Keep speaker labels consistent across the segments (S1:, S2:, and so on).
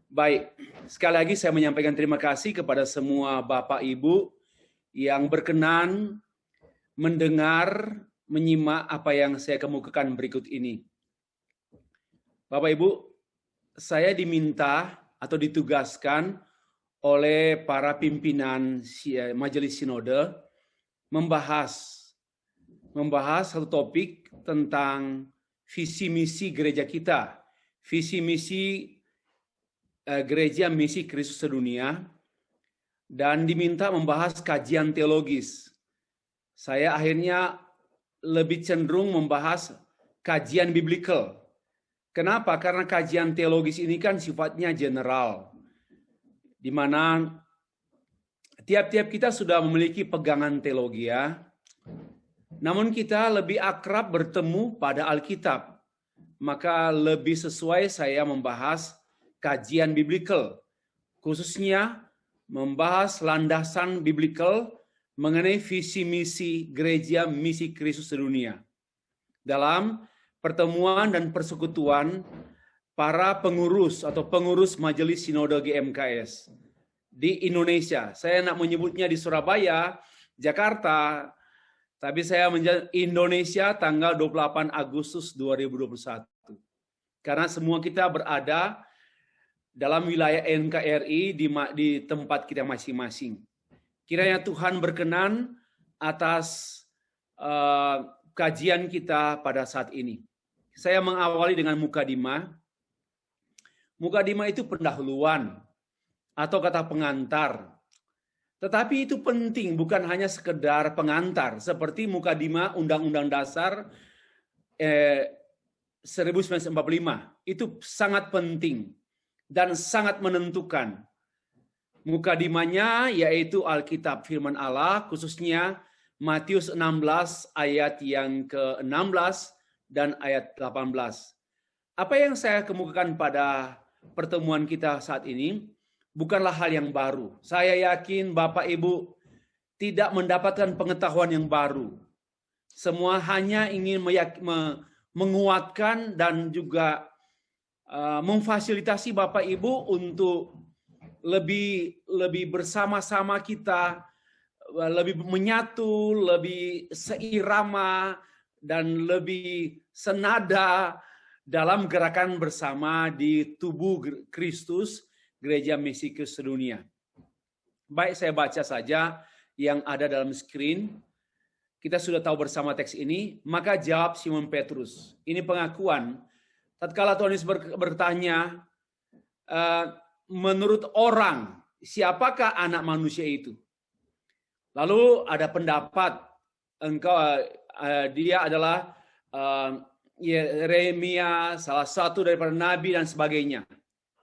S1: Baik, sekali lagi saya menyampaikan terima kasih kepada semua Bapak Ibu yang berkenan mendengar, menyimak apa yang saya kemukakan berikut ini. Bapak Ibu, saya diminta atau ditugaskan oleh para pimpinan Majelis Sinode membahas satu topik tentang visi misi gereja kita, visi misi Gereja Misi Kristus Sedunia, dan diminta membahas kajian teologis. Saya akhirnya lebih cenderung membahas kajian biblikal. Kenapa? Karena kajian teologis ini kan sifatnya general, di mana tiap-tiap kita sudah memiliki pegangan teologi ya. Namun kita lebih akrab bertemu pada Alkitab. Maka lebih sesuai saya membahas kajian biblikal, khususnya membahas landasan biblikal mengenai visi misi Gereja Misi Kristus Sedunia. Dalam pertemuan dan persekutuan para pengurus atau pengurus Majelis Sinode GMKS di Indonesia. Saya nak menyebutnya di Surabaya, Jakarta, tapi saya menjadi Indonesia tanggal 28 Agustus 2021. Karena semua kita berada dalam wilayah NKRI di tempat kita masing-masing. Kiranya Tuhan berkenan atas kajian kita pada saat ini. Saya mengawali dengan mukadimah. Mukadimah itu pendahuluan atau kata pengantar. Tetapi itu penting, bukan hanya sekedar pengantar. Seperti mukadimah Undang-Undang Dasar 1945. Itu sangat penting dan sangat menentukan. Mukadimahnya yaitu Alkitab firman Allah, khususnya Matius 16 ayat yang ke-16 dan ayat 18. Apa yang saya kemukakan pada pertemuan kita saat ini bukanlah hal yang baru. Saya yakin Bapak Ibu tidak mendapatkan pengetahuan yang baru. Semua hanya ingin menguatkan dan juga memfasilitasi Bapak Ibu untuk lebih bersama-sama kita, lebih menyatu, lebih seirama, dan lebih senada dalam gerakan bersama di tubuh Kristus, Gereja Misi Kristus Sedunia. Baik, saya baca saja yang ada dalam screen. Kita sudah tahu bersama teks ini. Maka jawab Simon Petrus. Ini pengakuan. Tatkala Tuhan Yesus bertanya, menurut orang, siapakah anak manusia itu? Lalu ada pendapat, dia adalah Yeremia, salah satu daripada nabi dan sebagainya.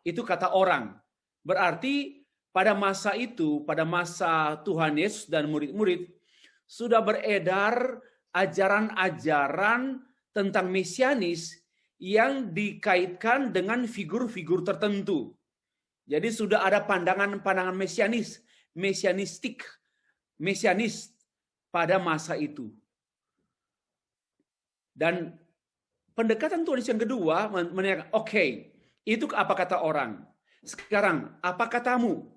S1: Itu kata orang. Berarti pada masa itu, pada masa Tuhan Yesus dan murid-murid, sudah beredar ajaran-ajaran tentang mesianis yang dikaitkan dengan figur-figur tertentu. Jadi sudah ada pandangan-pandangan mesianis pada masa itu. Dan pendekatan Tuhan yang kedua menanyakan, oke, itu apa kata orang? Sekarang, apa katamu?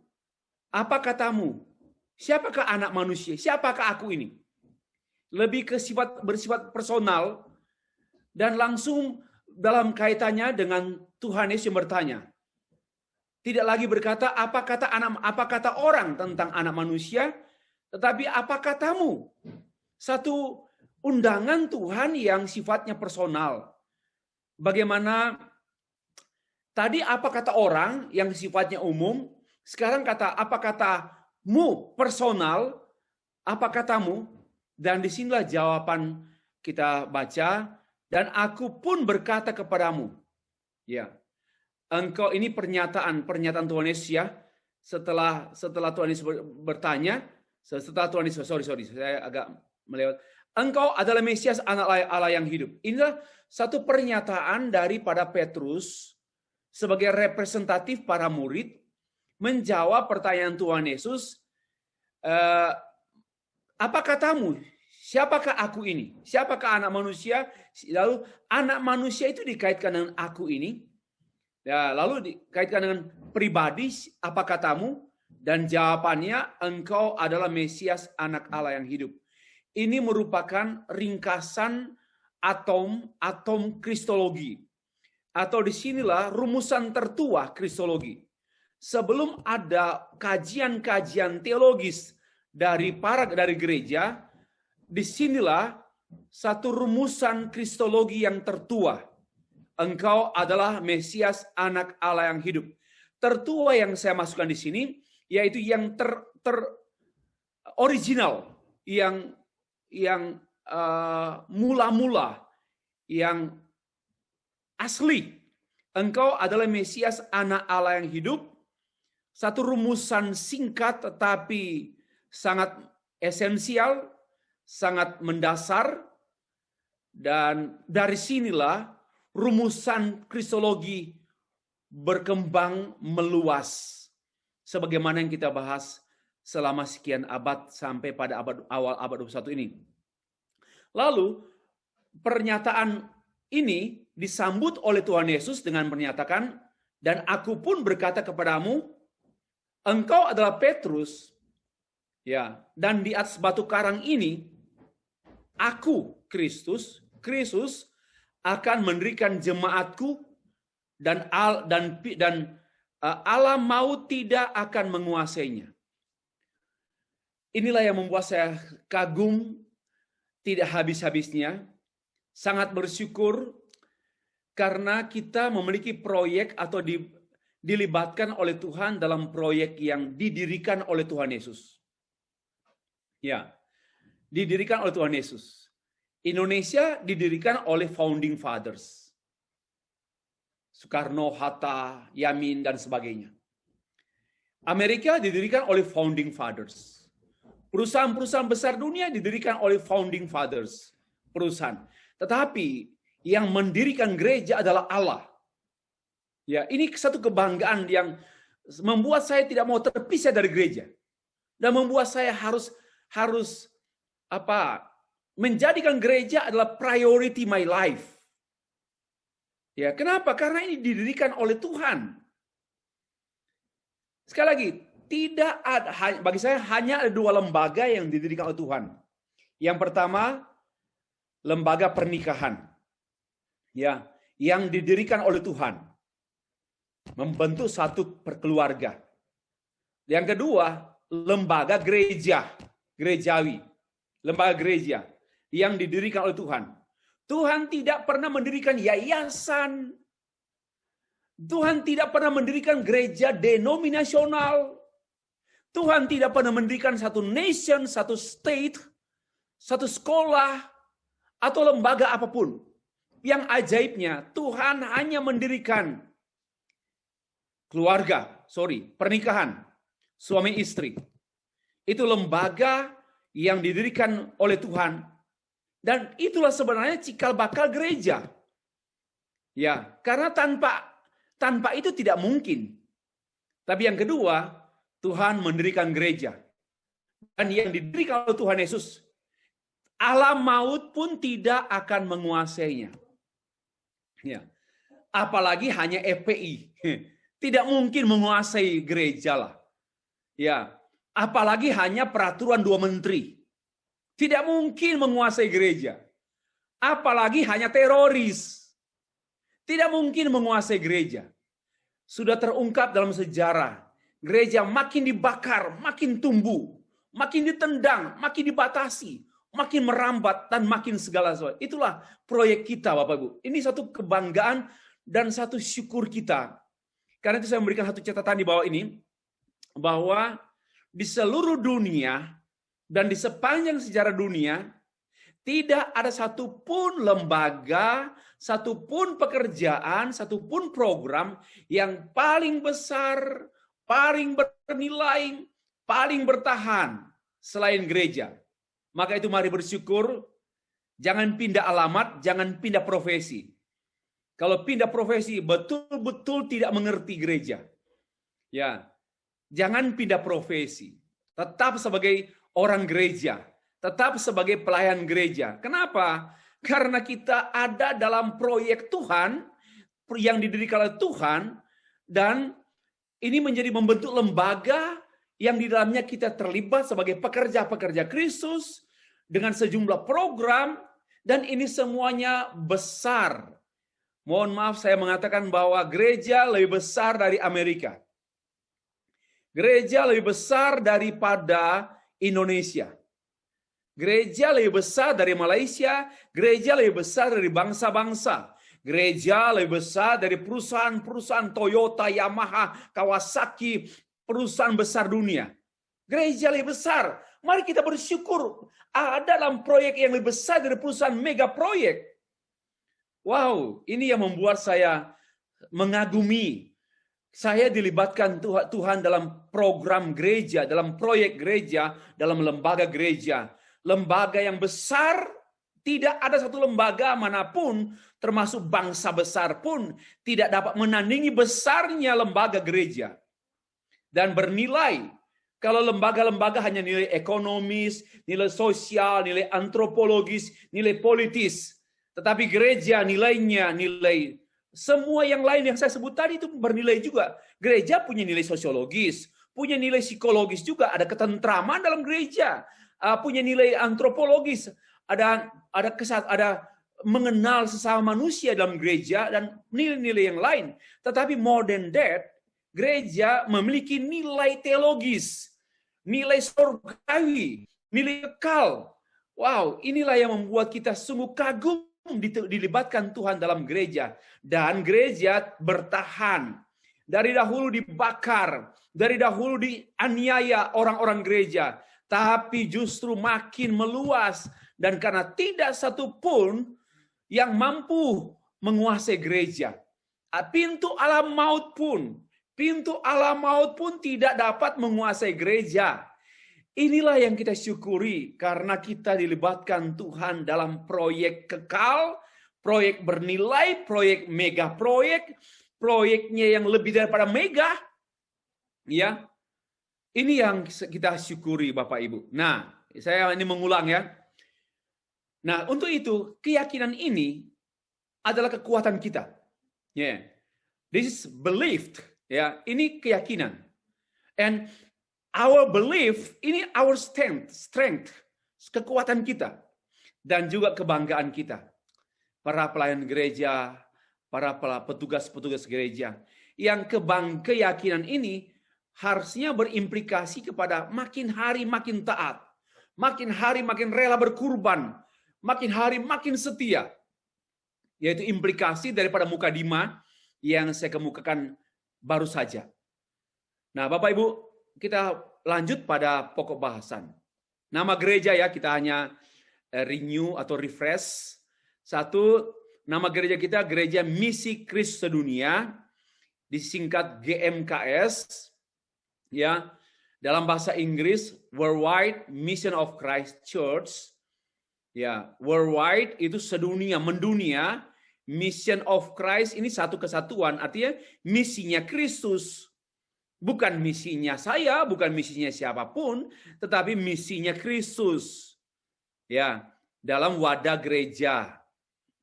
S1: Apa katamu? Siapakah anak manusia? Siapakah aku ini? Lebih bersifat personal dan langsung dalam kaitannya dengan Tuhan Yesus yang bertanya. Tidak lagi berkata apa kata orang tentang anak manusia, tetapi apa katamu? Satu undangan Tuhan yang sifatnya personal. Bagaimana tadi apa kata orang yang sifatnya umum, sekarang apa katamu personal, apa katamu? Dan disinilah jawaban kita baca. Dan aku pun berkata kepadamu, ya, engkau ini pernyataan Tuhan Yesus ya. Setelah Tuhan Yesus bertanya, setelah Tuhan Yesus, sorry, saya agak melewat. Engkau adalah Mesias, anak Allah yang hidup. Inilah satu pernyataan daripada Petrus sebagai representatif para murid menjawab pertanyaan Tuhan Yesus. Apa katamu? Siapakah aku ini? Siapakah anak manusia? Lalu anak manusia itu dikaitkan dengan aku ini. Ya, lalu dikaitkan dengan pribadi, apa katamu? Dan jawabannya, engkau adalah Mesias, anak Allah yang hidup. Ini merupakan ringkasan atom kristologi. Atau disinilah rumusan tertua kristologi. Sebelum ada kajian-kajian teologis dari gereja, disinilah satu rumusan kristologi yang tertua. Engkau adalah Mesias, anak Allah yang hidup. Tertua yang saya masukkan di sini, yaitu yang original, yang mula-mula, yang asli. Engkau adalah Mesias, anak Allah yang hidup. Satu rumusan singkat tetapi sangat esensial, sangat mendasar. Dan dari sinilah rumusan kristologi berkembang meluas. Sebagaimana yang kita bahas selama sekian abad sampai pada awal abad 21 ini. Lalu pernyataan ini disambut oleh Tuhan Yesus dengan menyatakan, dan aku pun berkata kepadamu, engkau adalah Petrus, ya, dan di atas batu karang ini, aku Kristus akan mendirikan jemaatku, dan alam maut tidak akan menguasainya. Inilah yang membuat saya kagum tidak habis-habisnya, sangat bersyukur karena kita memiliki proyek atau dilibatkan oleh Tuhan dalam proyek yang didirikan oleh Tuhan Yesus. Ya, didirikan oleh Tuhan Yesus. Indonesia didirikan oleh founding fathers. Soekarno, Hatta, Yamin, dan sebagainya. Amerika didirikan oleh founding fathers. Perusahaan-perusahaan besar dunia didirikan oleh founding fathers. Perusahaan. Tetapi yang mendirikan gereja adalah Allah. Ya, ini satu kebanggaan yang membuat saya tidak mau terpisah dari gereja. Dan membuat saya harus menjadikan gereja adalah priority my life. Ya, kenapa? Karena ini didirikan oleh Tuhan. Sekali lagi, tidak ada, bagi saya hanya ada dua lembaga yang didirikan oleh Tuhan. Yang pertama, lembaga pernikahan. Ya, yang didirikan oleh Tuhan. Membentuk satu perkeluarga. Yang kedua, lembaga gerejawi. Lembaga gereja yang didirikan oleh Tuhan. Tuhan tidak pernah mendirikan yayasan. Tuhan tidak pernah mendirikan gereja denominasional. Tuhan tidak pernah mendirikan satu nation, satu state, satu sekolah, atau lembaga apapun. Yang ajaibnya, Tuhan hanya mendirikan pernikahan, suami istri. Itu lembaga yang didirikan oleh Tuhan. Dan itulah sebenarnya cikal bakal gereja. Ya, karena tanpa itu tidak mungkin. Tapi yang kedua, Tuhan mendirikan gereja. Dan yang didirikan oleh Tuhan Yesus, alam maut pun tidak akan menguasainya. Ya. Apalagi hanya FPI. Tidak mungkin menguasai gereja lah. Ya. Apalagi hanya peraturan 2 menteri. Tidak mungkin menguasai gereja. Apalagi hanya teroris. Tidak mungkin menguasai gereja. Sudah terungkap dalam sejarah. Gereja makin dibakar, makin tumbuh, makin ditendang, makin dibatasi, makin merambat, dan makin segala sesuatu. Itulah proyek kita, Bapak Ibu. Ini satu kebanggaan dan satu syukur kita. Karena itu saya memberikan satu catatan di bawah ini, bahwa di seluruh dunia dan di sepanjang sejarah dunia, tidak ada satupun lembaga, satupun pekerjaan, satupun program yang paling besar, paling bernilai, paling bertahan selain gereja. Maka itu mari bersyukur, jangan pindah alamat, jangan pindah profesi. Kalau pindah profesi betul-betul tidak mengerti gereja. Ya, jangan pindah profesi. Tetap sebagai orang gereja, tetap sebagai pelayan gereja. Kenapa? Karena kita ada dalam proyek Tuhan. yang didirikan oleh Tuhan, dan ini menjadi membentuk lembaga yang di dalamnya kita terlibat sebagai pekerja-pekerja Kristus dengan sejumlah program, dan ini semuanya besar. Mohon maaf saya mengatakan bahwa gereja lebih besar dari Amerika. Gereja lebih besar daripada Indonesia. Gereja lebih besar dari Malaysia, gereja lebih besar dari bangsa-bangsa. Gereja lebih besar dari perusahaan-perusahaan Toyota, Yamaha, Kawasaki, perusahaan besar dunia. Gereja lebih besar. Mari kita bersyukur ada dalam proyek yang lebih besar dari perusahaan mega proyek. Wow, ini yang membuat saya mengagumi. Saya dilibatkan Tuhan dalam program gereja, dalam proyek gereja, dalam lembaga gereja. Lembaga yang besar, tidak ada satu lembaga manapun, termasuk bangsa besar pun, tidak dapat menandingi besarnya lembaga gereja. Dan bernilai, kalau lembaga-lembaga hanya nilai ekonomis, nilai sosial, nilai antropologis, nilai politis. Tetapi gereja nilainya, nilai semua yang lain yang saya sebut tadi itu bernilai juga. Gereja punya nilai sosiologis, punya nilai psikologis juga, ada ketentraman dalam gereja. Punya nilai antropologis, ada mengenal sesama manusia dalam gereja dan nilai-nilai yang lain. Tetapi more than that, gereja memiliki nilai teologis, nilai surgawi, nilai kekal. Wow, inilah yang membuat kita sungguh kagum dilibatkan Tuhan dalam gereja, dan gereja bertahan. Dari dahulu dibakar, dari dahulu dianiaya orang-orang gereja. Tapi justru makin meluas, dan karena tidak satu pun yang mampu menguasai gereja. Pintu alam maut pun tidak dapat menguasai gereja. Inilah yang kita syukuri karena kita dilibatkan Tuhan dalam proyek kekal, proyek bernilai, proyek mega proyek, proyeknya yang lebih daripada mega. Ya. Ini yang kita syukuri Bapak Ibu. Nah, saya ini mengulang ya. Nah, untuk itu keyakinan ini adalah kekuatan kita. Yeah. This is belief. Ya, ini keyakinan. And our belief ini our strength, kekuatan kita dan juga kebanggaan kita. Para pelayan gereja, para petugas-petugas gereja yang keyakinan ini harusnya berimplikasi kepada makin hari makin taat, makin hari makin rela berkurban, makin hari makin setia. Yaitu implikasi daripada mukadimah yang saya kemukakan baru saja. Nah, Bapak Ibu, kita lanjut pada pokok bahasan. Nama gereja ya, kita hanya renew atau refresh. Satu, nama gereja kita Gereja Misi Kristus Sedunia, disingkat GMKS. Ya, dalam bahasa Inggris Worldwide Mission of Christ Church. Ya, worldwide itu sedunia, mendunia. Mission of Christ ini satu kesatuan, artinya misinya Kristus. Bukan misinya saya, bukan misinya siapapun, tetapi misinya Kristus. Ya, dalam wadah gereja.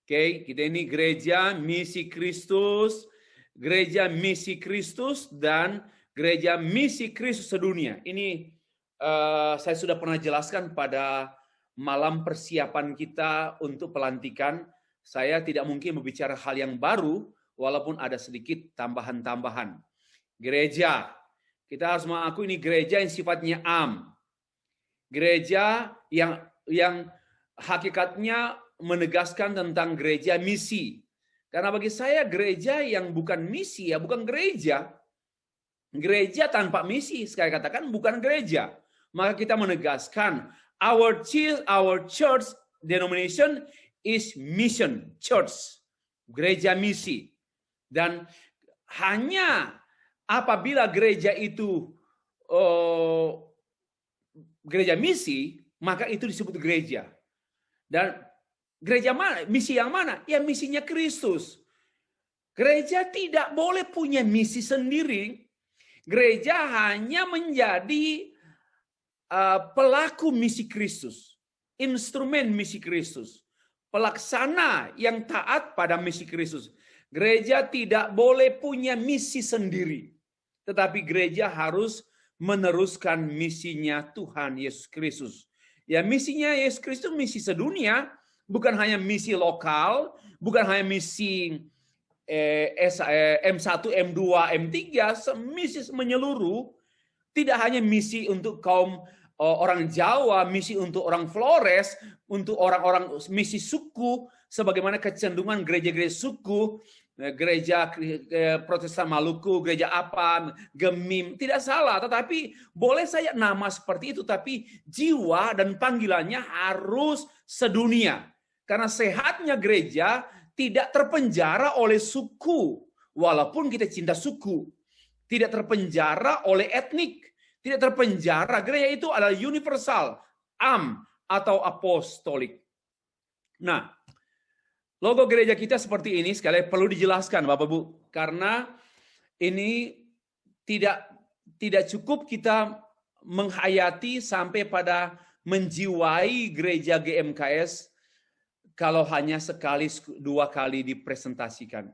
S1: Oke, kita ini gereja misi Kristus, gereja misi Kristus dan Gereja Misi Kristus Sedunia. Ini saya sudah pernah jelaskan pada malam persiapan kita untuk pelantikan. Saya tidak mungkin berbicara hal yang baru, walaupun ada sedikit tambahan-tambahan. Gereja, kita harus mengakui ini gereja yang sifatnya am. Gereja yang hakikatnya menegaskan tentang gereja misi. Karena bagi saya gereja yang bukan misi ya bukan gereja. Gereja tanpa misi, sekali katakan bukan gereja. Maka kita menegaskan our church denomination is mission church. Gereja misi. Dan hanya apabila gereja itu gereja misi, maka itu disebut gereja. Dan gereja mana? Misi yang mana? Ya misinya Kristus. Gereja tidak boleh punya misi sendiri. Gereja hanya menjadi pelaku misi Kristus, instrumen misi Kristus, pelaksana yang taat pada misi Kristus. Gereja tidak boleh punya misi sendiri. Tetapi gereja harus meneruskan misinya Tuhan Yesus Kristus. Ya, misinya Yesus Kristus misi sedunia, bukan hanya misi lokal, bukan hanya misi M1, M2, M3, misi menyeluruh. Tidak hanya misi untuk kaum orang Jawa, misi untuk orang Flores, untuk orang-orang misi suku, sebagaimana kecenderungan gereja-gereja suku, gereja Protestan Maluku, gereja apa, Gemim, tidak salah. Tetapi boleh saja nama seperti itu, tapi jiwa dan panggilannya harus sedunia. Karena sehatnya gereja tidak terpenjara oleh suku, walaupun kita cinta suku. Tidak terpenjara oleh etnik, tidak terpenjara. Gereja itu adalah universal, atau apostolik. Nah, logo gereja kita seperti ini sekali perlu dijelaskan Bapak Ibu, karena ini tidak cukup kita menghayati sampai pada menjiwai gereja GMKS kalau hanya sekali, 2 kali dipresentasikan.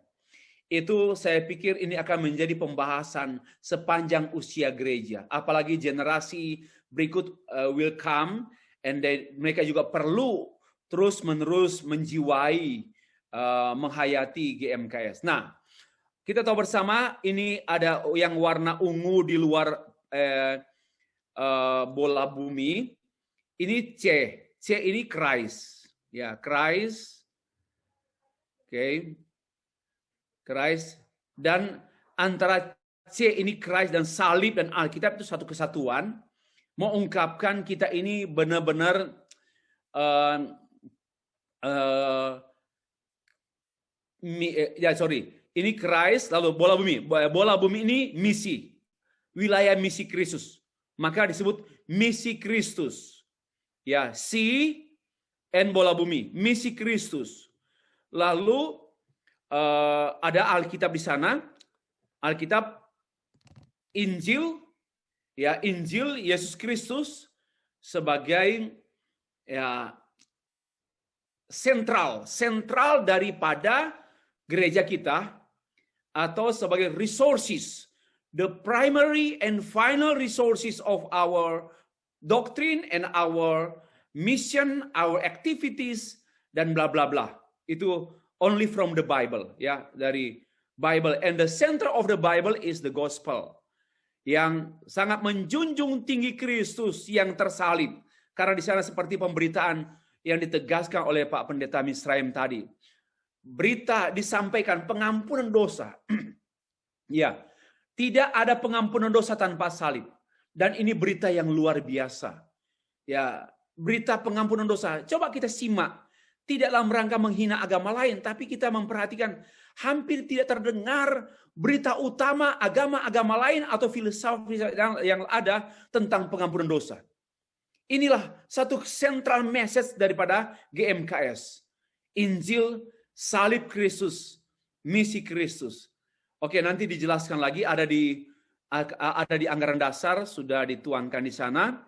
S1: Itu saya pikir ini akan menjadi pembahasan sepanjang usia gereja. Apalagi generasi berikut will come, and mereka juga perlu terus-menerus menjiwai, menghayati GMKS. Nah, kita tahu bersama ini ada yang warna ungu di luar bola bumi. Ini C. C ini Christ. Ya, Christ. Oke. Christ, dan antara C ini Christ dan salib dan Alkitab itu satu kesatuan, mengungkapkan kita ini benar-benar ini Christ, lalu bola bumi ini misi, wilayah misi Kristus, maka disebut misi Kristus. Ya, C and bola bumi, misi Kristus. Lalu ada Alkitab di sana, Alkitab Injil, ya, Injil Yesus Kristus sebagai ya sentral daripada gereja kita, atau sebagai resources, the primary and final resources of our doctrine and our mission, our activities, dan bla bla bla. Itu only from the Bible, ya, dari Bible. And the center of the Bible is the gospel, yang sangat menjunjung tinggi Kristus yang tersalib. Karena di sana seperti pemberitaan yang ditegaskan oleh Pak Pendeta Misraim tadi. Berita disampaikan pengampunan dosa. Ya, tidak ada pengampunan dosa tanpa salib. Dan ini berita yang luar biasa. Ya, berita pengampunan dosa. Coba kita simak. Tidak dalam rangka menghina agama lain, tapi kita memperhatikan hampir tidak terdengar berita utama agama-agama lain atau filsafat yang ada tentang pengampunan dosa. Inilah satu central message daripada GMKS. Injil, salib Kristus, misi Kristus. Oke, nanti dijelaskan lagi, ada di anggaran dasar, sudah dituangkan di sana.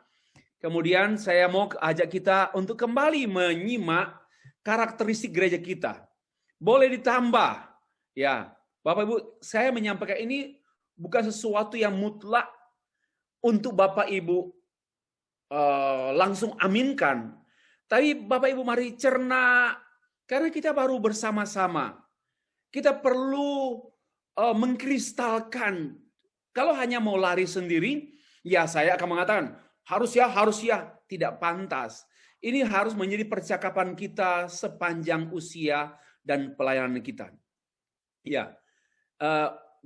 S1: Kemudian saya mau ajak kita untuk kembali menyimak karakteristik gereja kita. Boleh ditambah. Ya, Bapak Ibu, saya menyampaikan ini bukan sesuatu yang mutlak untuk Bapak Ibu langsung aminkan. Tapi Bapak Ibu mari cerna, karena kita baru bersama-sama. Kita perlu mengkristalkan. Kalau hanya mau lari sendiri, ya saya akan mengatakan, harus ya, tidak pantas. Ini harus menjadi percakapan kita sepanjang usia dan pelayanan kita. Ya,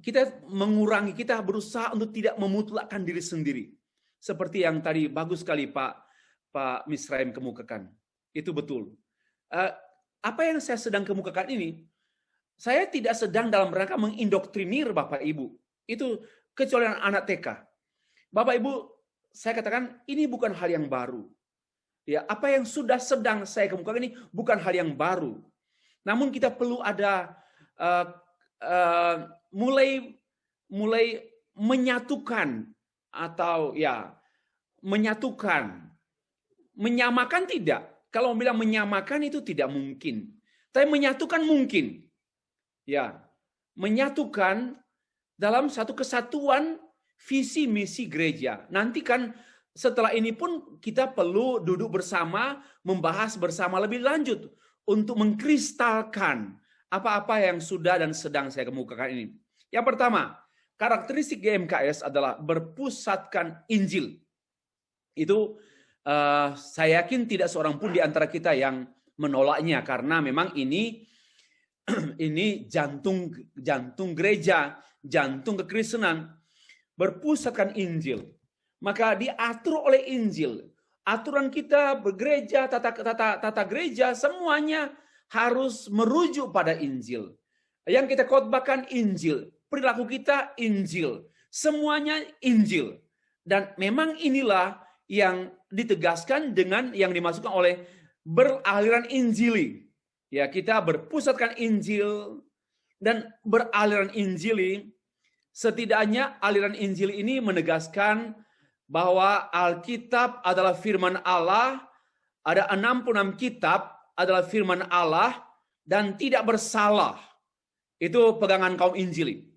S1: kita mengurangi, kita berusaha untuk tidak memutlakkan diri sendiri. Seperti yang tadi bagus sekali Pak Misraim kemukakan. Itu betul. Apa yang saya sedang kemukakan ini, saya tidak sedang dalam rangka mengindoktrinir Bapak Ibu. Itu kecuali anak TK. Bapak Ibu, saya katakan ini bukan hal yang baru. Ya, apa yang sudah sedang saya kemukakan ini bukan hal yang baru. Namun kita perlu ada mulai menyatukan, atau ya menyatukan, menyamakan tidak. Kalau bilang menyamakan itu tidak mungkin, tapi menyatukan mungkin. Ya, menyatukan dalam satu kesatuan visi misi gereja. Nanti kan setelah ini pun kita perlu duduk bersama, membahas bersama lebih lanjut untuk mengkristalkan apa-apa yang sudah dan sedang saya kemukakan ini. Yang pertama, karakteristik GMKS adalah berpusatkan Injil. Itu saya yakin tidak seorang pun di antara kita yang menolaknya, karena memang ini jantung gereja, jantung kekristenan, berpusatkan Injil. Maka diatur oleh Injil. Aturan kita bergereja, tata gereja, semuanya harus merujuk pada Injil. Yang kita khotbahkan Injil, perilaku kita Injil, semuanya Injil. Dan memang inilah yang ditegaskan dengan yang dimasukkan oleh beraliran Injili. Ya, kita berpusatkan Injil dan beraliran Injili. Setidaknya aliran Injil ini menegaskan bahwa Alkitab adalah firman Allah, ada 66 kitab adalah firman Allah dan tidak bersalah. Itu pegangan kaum Injili.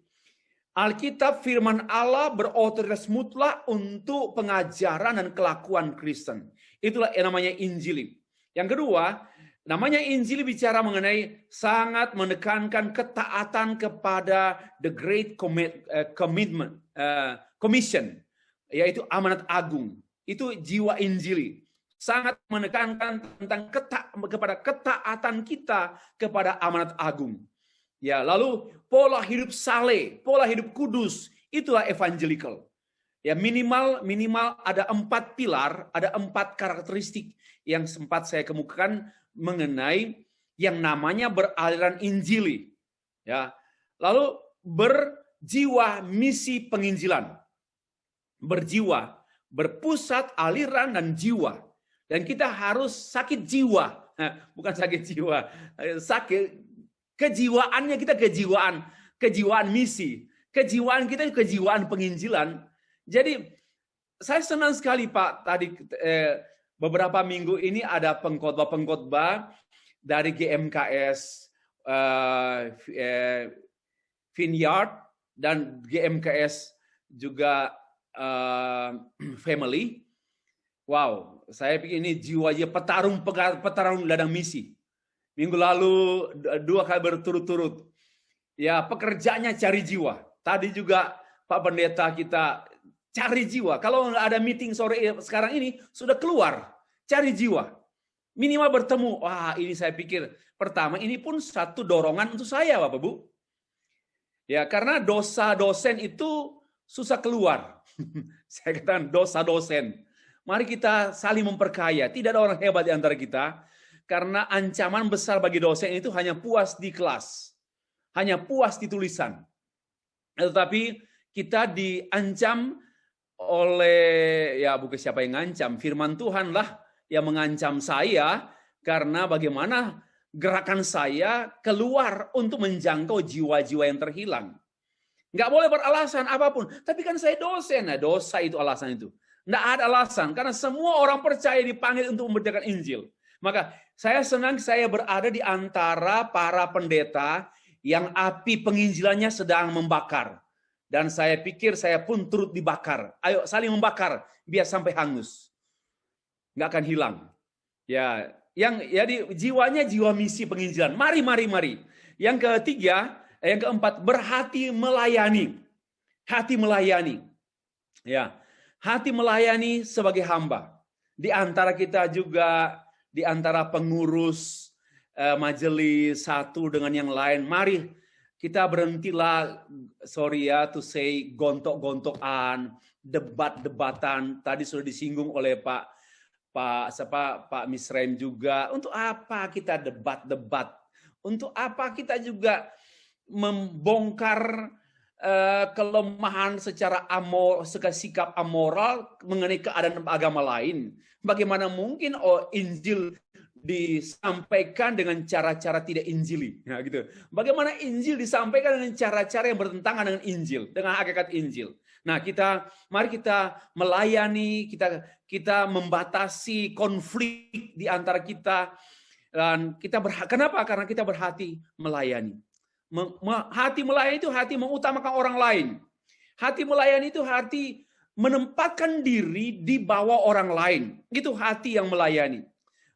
S1: Alkitab firman Allah berotoritas mutlak untuk pengajaran dan kelakuan Kristen. Itulah yang namanya Injili. Yang kedua, namanya Injili bicara mengenai sangat menekankan ketaatan kepada the great commission, yaitu amanat agung. Itu jiwa Injili. Sangat menekankan tentang kepada ketaatan kita kepada amanat agung. Ya, lalu pola hidup saleh, pola hidup kudus, itulah evangelical. Ya, minimal ada 4 pilar, ada 4 karakteristik yang sempat saya kemukakan mengenai yang namanya beraliran Injili. Ya. Lalu berjiwa misi penginjilan. Berjiwa, berpusat aliran dan jiwa. Dan kita harus sakit jiwa. Bukan sakit jiwa, sakit kejiwaannya, kita kejiwaan misi. Kejiwaan kita kejiwaan penginjilan. Jadi saya senang sekali Pak, tadi beberapa minggu ini ada pengkhotbah dari GMKS Vineyard dan GMKS juga Family. Wow, saya pikir ini jiwanya petarung ladang misi. Minggu lalu 2 kali berturut-turut. Ya, pekerjaannya cari jiwa. Tadi juga Pak Pendeta kita cari jiwa. Kalau nggak ada meeting sore sekarang ini, sudah keluar. Cari jiwa. Minimal bertemu. Wah, ini saya pikir. Pertama, ini pun satu dorongan untuk saya, Bapak Bu. Ya, karena dosa dosen itu susah keluar. Saya katakan dosa dosen. Mari kita saling memperkaya. Tidak ada orang hebat di antara kita. Karena ancaman besar bagi dosen itu hanya puas di kelas. Hanya puas di tulisan. Tetapi kita diancam oleh, ya bukan siapa yang ngancam, firman Tuhan lah yang mengancam saya, karena bagaimana gerakan saya keluar untuk menjangkau jiwa-jiwa yang terhilang. Nggak boleh beralasan apapun. Tapi kan saya dosen. Nah, dosa itu alasan itu. Nggak ada alasan. Karena semua orang percaya dipanggil untuk memberitakan Injil. Maka saya senang saya berada di antara para pendeta yang api penginjilannya sedang membakar. Dan saya pikir saya pun turut dibakar. Ayo saling membakar biar sampai hangus. Nggak akan hilang. Ya, jiwanya jiwa misi penginjilan. Mari. Yang ketiga, yang keempat, berhati melayani. Hati melayani. Ya, hati melayani sebagai hamba. Di antara kita juga, di antara pengurus majelis satu dengan yang lain, mari kita berhentilah, sorry ya to say, gontok-gontokan, debat-debatan. Tadi sudah disinggung oleh Pak Misraim juga. Untuk apa kita debat-debat? Untuk apa kita juga membongkar kelemahan secara sikap amoral mengenai keadaan agama lain? Bagaimana mungkin Injil disampaikan dengan cara-cara tidak Injili? Nah, gitu. Bagaimana Injil disampaikan dengan cara-cara yang bertentangan dengan Injil, dengan hakikat Injil? Nah, mari kita melayani, kita membatasi konflik di antara kita, dan kenapa? Karena kita berhati melayani. Hati melayani itu hati mengutamakan orang lain. Hati melayani itu hati menempatkan diri di bawah orang lain. Itu hati yang melayani.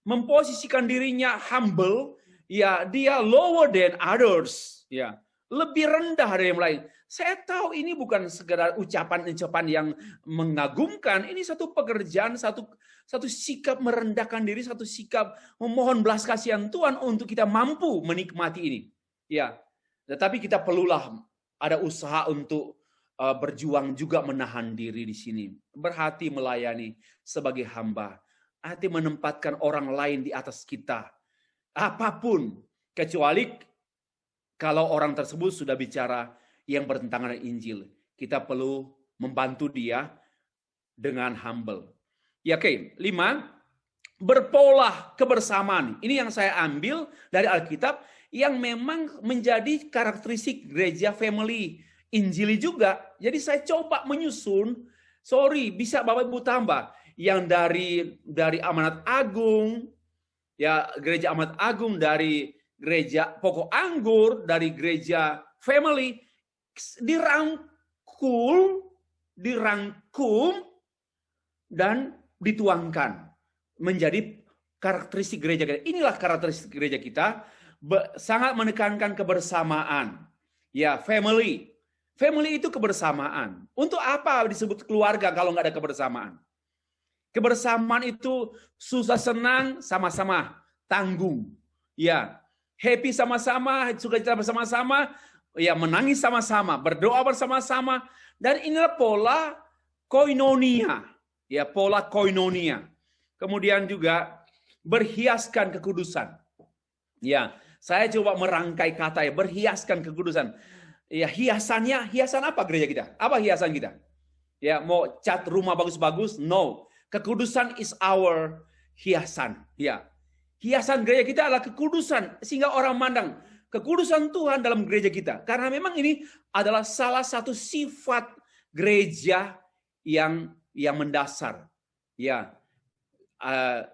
S1: Memposisikan dirinya humble, ya dia lower than others, ya lebih rendah dari yang lain. Saya tahu ini bukan sekedar ucapan-ucapan yang mengagumkan. Ini satu pekerjaan, satu sikap merendahkan diri, satu sikap memohon belas kasihan Tuhan untuk kita mampu menikmati ini. Ya, tetapi kita perlulah ada usaha untuk berjuang juga menahan diri di sini. Berhati melayani sebagai hamba. Hati menempatkan orang lain di atas kita. Apapun, kecuali kalau orang tersebut sudah bicara yang bertentangan dengan Injil. Kita perlu membantu dia dengan humble. Ya, oke. 5, berpola kebersamaan. Ini yang saya ambil dari Alkitab yang memang menjadi karakteristik gereja family Injili juga. Jadi saya coba menyusun, bisa Bapak Ibu tambah, yang dari Amanat Agung, ya Gereja Amanat Agung, dari Gereja Pokok Anggur, dari Gereja Family, dirangkum dan dituangkan menjadi karakteristik gereja kita. Inilah karakteristik gereja kita, sangat menekankan kebersamaan. Ya, family. Family itu kebersamaan. Untuk apa disebut keluarga kalau nggak ada kebersamaan? Kebersamaan itu susah senang sama-sama, tanggung. Ya, happy sama-sama, sukacita bersama-sama, ya menangis sama-sama, berdoa bersama-sama, dan inilah pola koinonia. Ya, pola koinonia. Kemudian juga berhiaskan kekudusan. Ya, saya coba merangkai kata ya, berhiaskan kekudusan. Ya, hiasan apa gereja kita? Apa hiasan kita? Ya, mau cat rumah bagus-bagus? No. Kekudusan is our hiasan. Ya. Hiasan gereja kita adalah kekudusan, sehingga orang mandang kekudusan Tuhan dalam gereja kita. Karena memang ini adalah salah satu sifat gereja yang mendasar. Ya.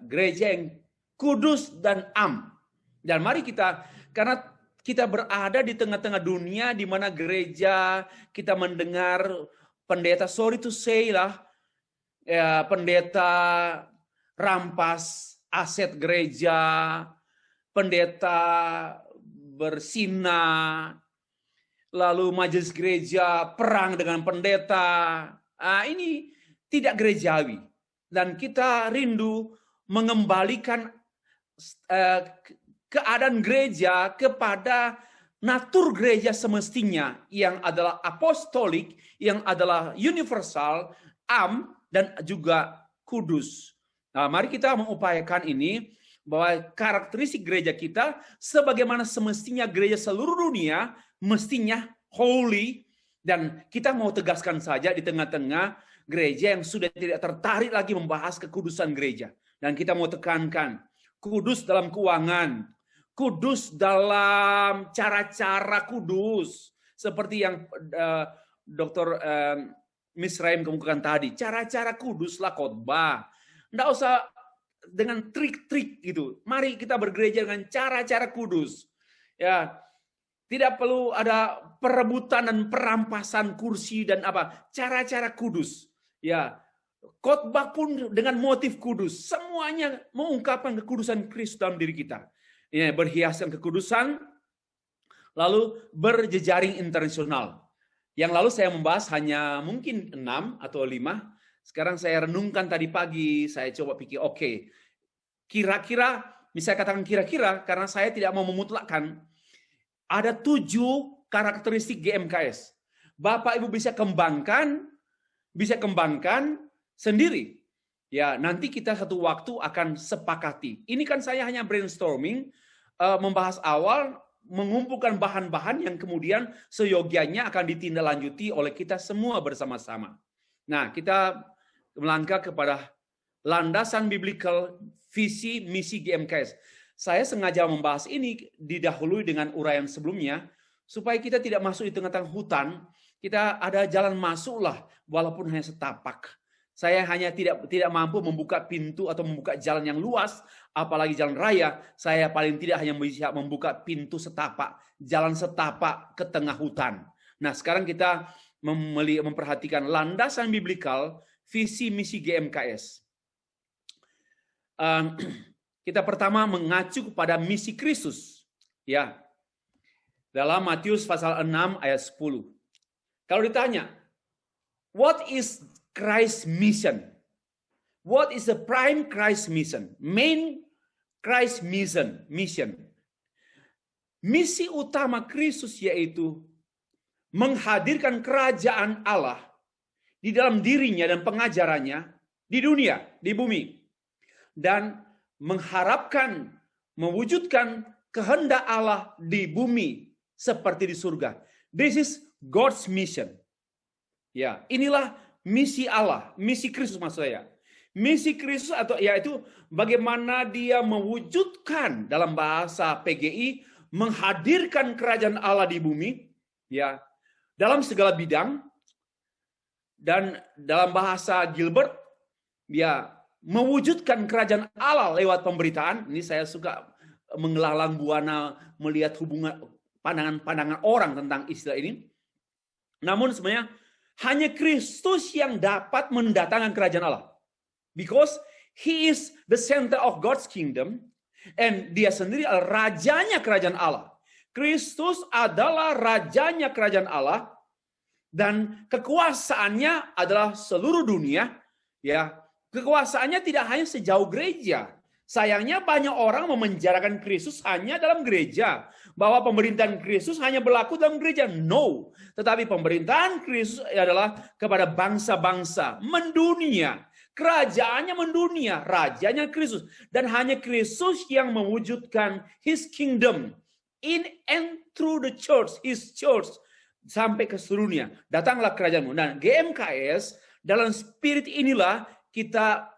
S1: Gereja yang kudus dan am. Dan mari karena kita berada di tengah-tengah dunia di mana gereja, kita mendengar pendeta, sorry to say lah, ya, pendeta rampas aset gereja, pendeta berzina, lalu majelis gereja perang dengan pendeta. Ini tidak gerejawi. Dan kita rindu mengembalikan keadaan gereja kepada natur gereja semestinya, yang adalah apostolik, yang adalah universal, am, dan juga kudus. Nah, mari kita mengupayakan ini, bahwa karakteristik gereja kita, sebagaimana semestinya gereja seluruh dunia, mestinya holy, dan kita mau tegaskan saja di tengah-tengah gereja yang sudah tidak tertarik lagi membahas kekudusan gereja. Dan kita mau tekankan, kudus dalam keuangan, kudus dalam cara-cara kudus, seperti yang Dr. Misraim kemukakan tadi, cara-cara kuduslah khotbah. Nggak usah dengan trik-trik gitu. Mari kita bergereja dengan cara-cara kudus. Ya, tidak perlu ada perebutan dan perampasan kursi dan apa. Cara-cara kudus. Ya, khotbah pun dengan motif kudus. Semuanya mengungkapkan kekudusan Kristus dalam diri kita. Ya, berhiaskan kekudusan, lalu berjejaring internasional. Yang lalu saya membahas hanya mungkin 6 atau 5. Sekarang saya renungkan tadi pagi, saya coba pikir, oke, kira-kira, bisa katakan kira-kira, karena saya tidak mau memutlakkan, ada 7 karakteristik GMKS. Bapak Ibu bisa kembangkan sendiri. Ya, nanti kita satu waktu akan sepakati. Ini kan saya hanya brainstorming, membahas awal, mengumpulkan bahan-bahan yang kemudian seyogianya akan ditindaklanjuti oleh kita semua bersama-sama. Nah, kita melangkah kepada landasan biblical visi misi GMKS. Saya sengaja membahas ini didahului dengan uraian sebelumnya, supaya kita tidak masuk di tengah-tengah hutan, kita ada jalan masuklah, walaupun hanya setapak. Saya hanya tidak mampu membuka pintu atau membuka jalan yang luas, apalagi jalan raya. Saya paling tidak hanya bisa membuka pintu setapak, jalan setapak ke tengah hutan. Nah, sekarang kita memperhatikan landasan biblikal visi misi GMKS. Kita pertama mengacu kepada misi Kristus, ya. Dalam Matius pasal 6 ayat 10. Kalau ditanya, what is Christ's mission? What is the prime Christ mission? Main Christ mission. Misi utama Kristus yaitu menghadirkan kerajaan Allah di dalam dirinya dan pengajarannya di dunia, di bumi. Dan mengharapkan, mewujudkan kehendak Allah di bumi seperti di surga. This is God's mission. Ya, inilah misi Allah, misi Kristus maksud saya. Misi Kristus atau yaitu bagaimana dia mewujudkan dalam bahasa PGI menghadirkan kerajaan Allah di bumi, ya, dalam segala bidang. Dan dalam bahasa Gilbert, ya, mewujudkan kerajaan Allah lewat pemberitaan. Ini saya suka mengelalang buana melihat hubungan pandangan orang tentang istilah ini. Namun sebenarnya hanya Kristus yang dapat mendatangkan kerajaan Allah. Because he is the center of God's kingdom. And dia sendiri adalah rajanya kerajaan Allah. Kristus adalah rajanya kerajaan Allah. Dan kekuasaannya adalah seluruh dunia. Ya, kekuasaannya tidak hanya sejauh gereja. Sayangnya banyak orang memenjarakan Kristus hanya dalam gereja. Bahwa pemerintahan Kristus hanya berlaku dalam gereja. No. Tetapi pemerintahan Kristus adalah kepada bangsa-bangsa. Mendunia. Kerajaannya mendunia. Rajanya Kristus. Dan hanya Kristus yang mewujudkan His kingdom. In and through the church. His church. Sampai ke seluruh dunia. Datanglah kerajaanmu. Nah, GMKS dalam spirit inilah kita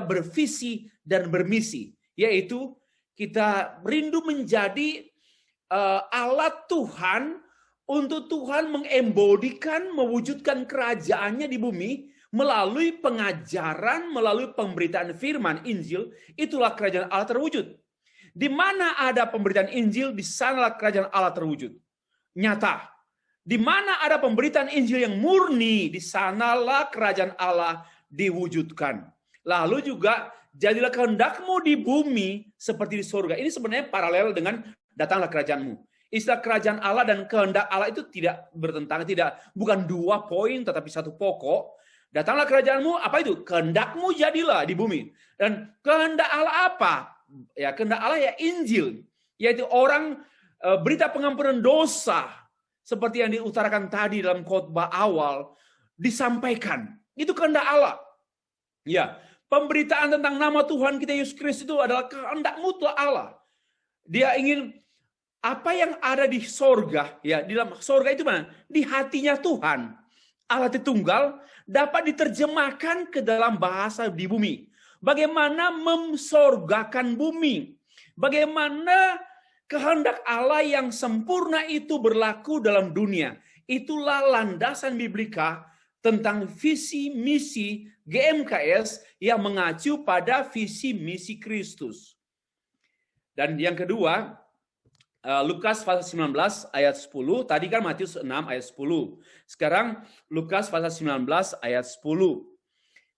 S1: bervisi dan bermisi, yaitu kita rindu menjadi alat Tuhan untuk Tuhan mengembodikan, mewujudkan kerajaannya di bumi melalui pengajaran, melalui pemberitaan firman Injil. Itulah kerajaan Allah terwujud. Di mana ada pemberitaan Injil, di sanalah kerajaan Allah terwujud. Nyata. Di mana ada pemberitaan Injil yang murni, di sanalah kerajaan Allah diwujudkan. Lalu juga jadilah kehendakmu di bumi seperti di surga. Ini sebenarnya paralel dengan datanglah kerajaanmu. Istilah kerajaan Allah dan kehendak Allah itu tidak bertentangan, bukan dua poin tetapi satu pokok. Datanglah kerajaanmu, apa itu? Kehendakmu jadilah di bumi. Dan kehendak Allah apa? Ya, kehendak Allah ya Injil, yaitu orang berita pengampunan dosa seperti yang diutarakan tadi dalam khotbah awal disampaikan. Itu kehendak Allah. Ya, pemberitaan tentang nama Tuhan kita Yesus Kristus itu adalah kehendak mutlak Allah. Dia ingin apa yang ada di sorga, ya di dalam sorga itu mana? Di hatinya Tuhan. Allah Tritunggal dapat diterjemahkan ke dalam bahasa di bumi. Bagaimana memsorgakan bumi? Bagaimana kehendak Allah yang sempurna itu berlaku dalam dunia? Itulah landasan biblika tentang visi misi GMKS yang mengacu pada visi misi Kristus. Dan yang kedua, Lukas pasal 19 ayat 10, tadi kan Matius 6 ayat 10. Sekarang Lukas pasal 19 ayat 10.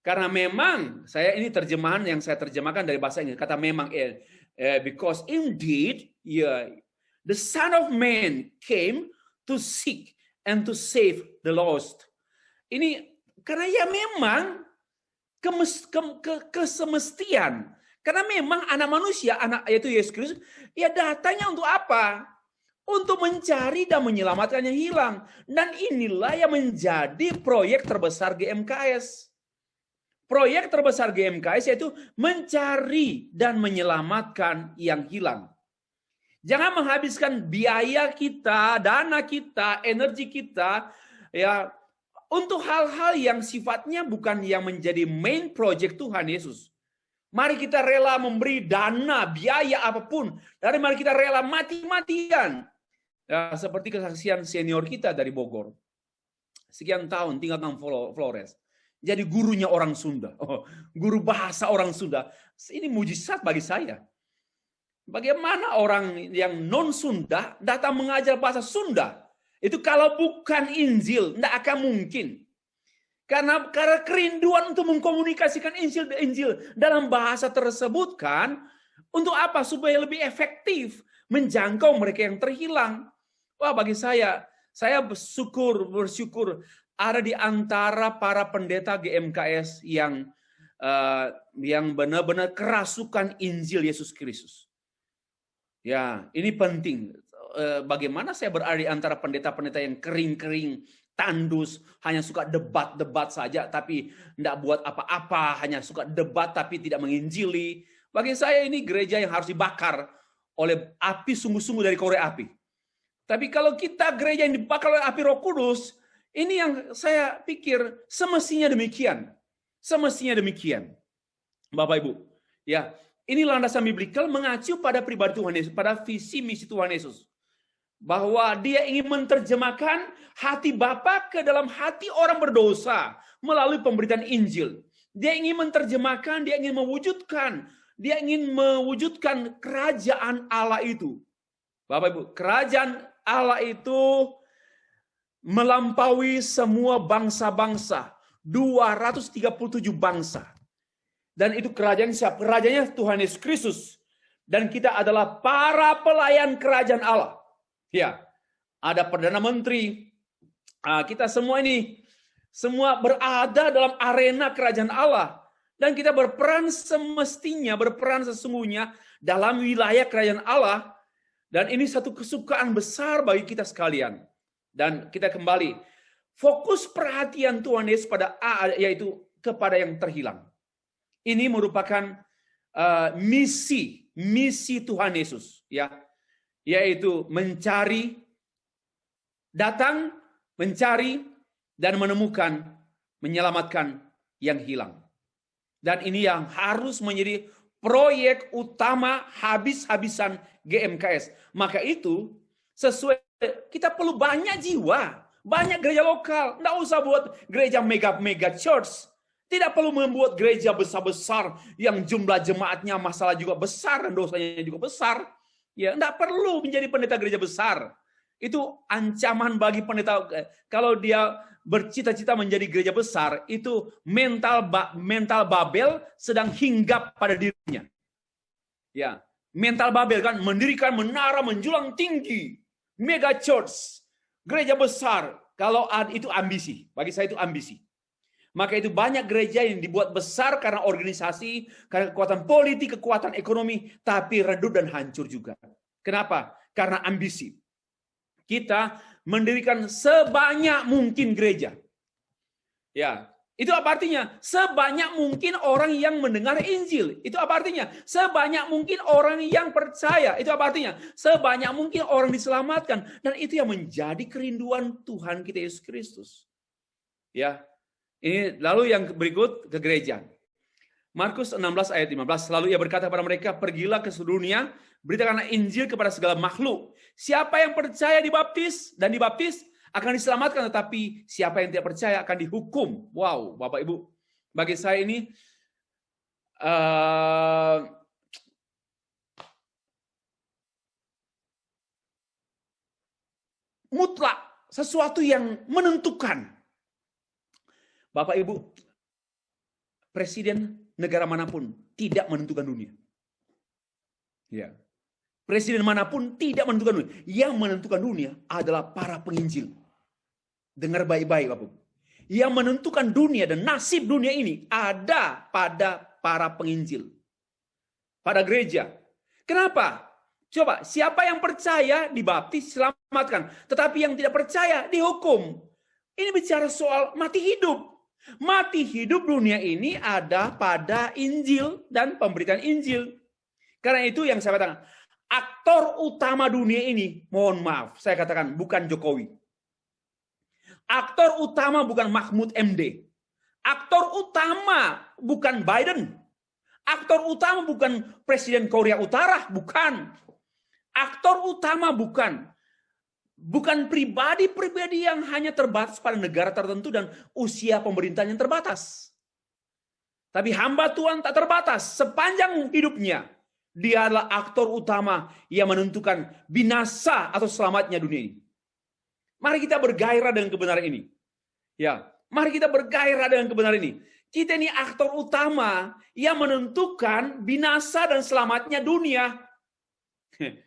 S1: Karena memang, ini terjemahan yang saya terjemahkan dari bahasa Inggris, kata memang, because indeed, the Son of Man came to seek and to save the lost. Ini karena ya memang kesemestian. Karena memang anak manusia, anak yaitu Yesus Kristus, ya datangnya untuk apa? Untuk mencari dan menyelamatkan yang hilang. Dan inilah yang menjadi proyek terbesar GMKS. Proyek terbesar GMKS yaitu mencari dan menyelamatkan yang hilang. Jangan menghabiskan biaya kita, dana kita, energi kita, ya, untuk hal-hal yang sifatnya bukan yang menjadi main project Tuhan Yesus. Mari kita rela memberi dana, biaya apapun. Dan mari kita rela mati-matian. Ya, seperti kesaksian senior kita dari Bogor. Sekian tahun tinggal di Flores. jadi gurunya orang Sunda. Oh, guru bahasa orang Sunda. Ini mujizat bagi saya. Bagaimana orang yang non-Sunda datang mengajar bahasa Sunda? Itu kalau bukan Injil, tidak akan mungkin. Karena kerinduan untuk mengkomunikasikan Injil dalam bahasa tersebut kan, untuk apa? Supaya lebih efektif menjangkau mereka yang terhilang. Wah, bagi saya bersyukur ada di antara para pendeta GMKS yang benar-benar kerasukan Injil Yesus Kristus. Ya, ini penting. Bagaimana saya berada di antara pendeta-pendeta yang kering-kering, tandus, hanya suka debat-debat saja, tapi tidak buat apa-apa, hanya suka debat tapi tidak menginjili. Bagi saya ini gereja yang harus dibakar oleh api sungguh-sungguh dari korek api. Tapi kalau kita gereja yang dibakar oleh api Roh Kudus, ini yang saya pikir semestinya demikian. Semestinya demikian. Bapak Ibu, ya, ini landasan biblikal mengacu pada pribadi Tuhan Yesus, pada visi misi Tuhan Yesus. Bahwa dia ingin menerjemahkan hati Bapa ke dalam hati orang berdosa melalui pemberitaan Injil. Dia ingin menerjemahkan, dia ingin mewujudkan kerajaan Allah itu. Bapak Ibu, kerajaan Allah itu melampaui semua bangsa-bangsa, 237 bangsa. Dan itu kerajaan siapa? Kerajaannya Tuhan Yesus Kristus. Dan kita adalah para pelayan kerajaan Allah. Ya, ada Perdana Menteri. Kita semua ini, semua berada dalam arena kerajaan Allah. Dan kita berperan sesungguhnya dalam wilayah kerajaan Allah. Dan ini satu kesukaan besar bagi kita sekalian. Dan kita kembali, fokus perhatian Tuhan Yesus yaitu kepada yang terhilang. Ini merupakan misi Tuhan Yesus, ya, yaitu datang, mencari, dan menemukan, menyelamatkan yang hilang. Dan ini yang harus menjadi proyek utama habis-habisan GMKS. Maka itu sesuai, kita perlu banyak jiwa, banyak gereja lokal. Nggak usah buat gereja mega church. Tidak perlu membuat gereja besar-besar yang jumlah jemaatnya masalah juga besar dan dosanya juga besar. Ya, nggak perlu menjadi pendeta gereja besar. Itu ancaman bagi pendeta. Kalau dia bercita-cita menjadi gereja besar, itu mental Babel sedang hinggap pada dirinya. Ya, mental Babel kan mendirikan menara menjulang tinggi, mega church, gereja besar. Kalau itu ambisi, bagi saya itu ambisi. Maka itu banyak gereja yang dibuat besar karena organisasi, karena kekuatan politik, kekuatan ekonomi, tapi redup dan hancur juga. Kenapa? Karena ambisi. Kita mendirikan sebanyak mungkin gereja. Ya, itu apa artinya? Sebanyak mungkin orang yang mendengar Injil. Itu apa artinya? Sebanyak mungkin orang yang percaya. Itu apa artinya? Sebanyak mungkin orang diselamatkan. Dan itu yang menjadi kerinduan Tuhan kita Yesus Kristus. Ya. Ini lalu yang berikut ke gereja. Markus 16 ayat 15. Lalu ia berkata kepada mereka, pergilah ke seluruh dunia, beritakanlah Injil kepada segala makhluk. Siapa yang percaya dibaptis akan diselamatkan, tetapi siapa yang tidak percaya akan dihukum. Wow, Bapak Ibu. Bagi saya ini mutlak, sesuatu yang menentukan. Bapak Ibu, presiden negara manapun tidak menentukan dunia. Ya. Presiden manapun tidak menentukan dunia. Yang menentukan dunia adalah para penginjil. Dengar baik-baik, Bapak Ibu. Yang menentukan dunia dan nasib dunia ini ada pada para penginjil. Pada gereja. Kenapa? Coba, siapa yang percaya dibaptis selamatkan, tetapi yang tidak percaya dihukum. Ini bicara soal mati hidup. Mati hidup dunia ini ada pada Injil dan pemberitaan Injil. Karena itu yang saya katakan, aktor utama dunia ini, mohon maaf, saya katakan bukan Jokowi. Aktor utama bukan Mahfud MD. Aktor utama bukan Biden. Aktor utama bukan Presiden Korea Utara, bukan. Aktor utama bukan Bukan pribadi-pribadi yang hanya terbatas pada negara tertentu dan usia pemerintahan yang terbatas. Tapi hamba Tuhan tak terbatas. Sepanjang hidupnya, dia adalah aktor utama yang menentukan binasa atau selamatnya dunia ini. Mari kita bergairah dengan kebenaran ini. Ya, mari kita bergairah dengan kebenaran ini. Kita ini aktor utama yang menentukan binasa dan selamatnya dunia.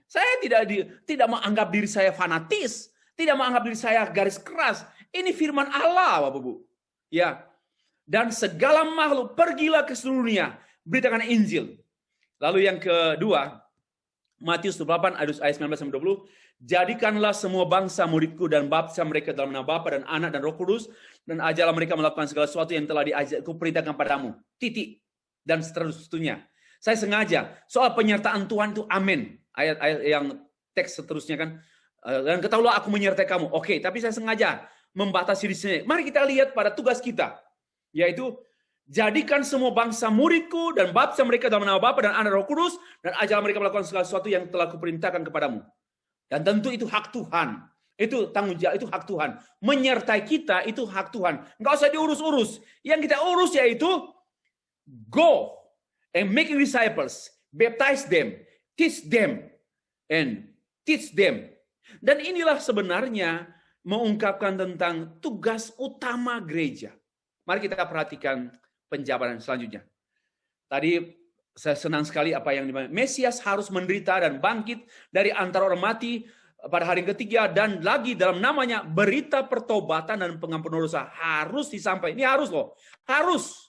S1: Saya tidak menganggap diri saya fanatis, tidak menganggap diri saya garis keras. Ini firman Allah, Bapak Ibu. Ya. Dan segala makhluk pergilah ke seluruh dunia, beritakan Injil. Lalu yang kedua, Matius 28 ayat 19 sampai 20, jadikanlah semua bangsa muridku dan baptislah mereka dalam nama Bapa dan Anak dan Roh Kudus, dan ajarlah mereka melakukan segala sesuatu yang telah diajarku perintahkan padamu. Titik. Dan seterusnya. Saya sengaja soal penyertaan Tuhan itu amin. Ayat-ayat yang teks seterusnya kan. Dan ketahuilah aku menyertai kamu. Oke, tapi saya sengaja membatasi di sini. Mari kita lihat pada tugas kita. Yaitu, jadikan semua bangsa muridku dan baptislah mereka dalam nama Bapa dan Anak dan Roh Kudus, dan ajarlah mereka melakukan segala sesuatu yang telah kuperintahkan kepadamu. Dan tentu itu hak Tuhan. Itu tanggung jawab, itu hak Tuhan. Menyertai kita itu hak Tuhan. Enggak usah diurus-urus. Yang kita urus yaitu go and make disciples, baptize them, teach them, and teach them. Dan inilah sebenarnya mengungkapkan tentang tugas utama gereja. Mari kita perhatikan penjabaran selanjutnya. Tadi saya senang sekali apa yang dimana Mesias harus menderita dan bangkit dari antara orang mati pada hari ketiga, dan lagi dalam namanya berita pertobatan dan pengampunan dosa harus disampaikan. Ini harus loh, harus.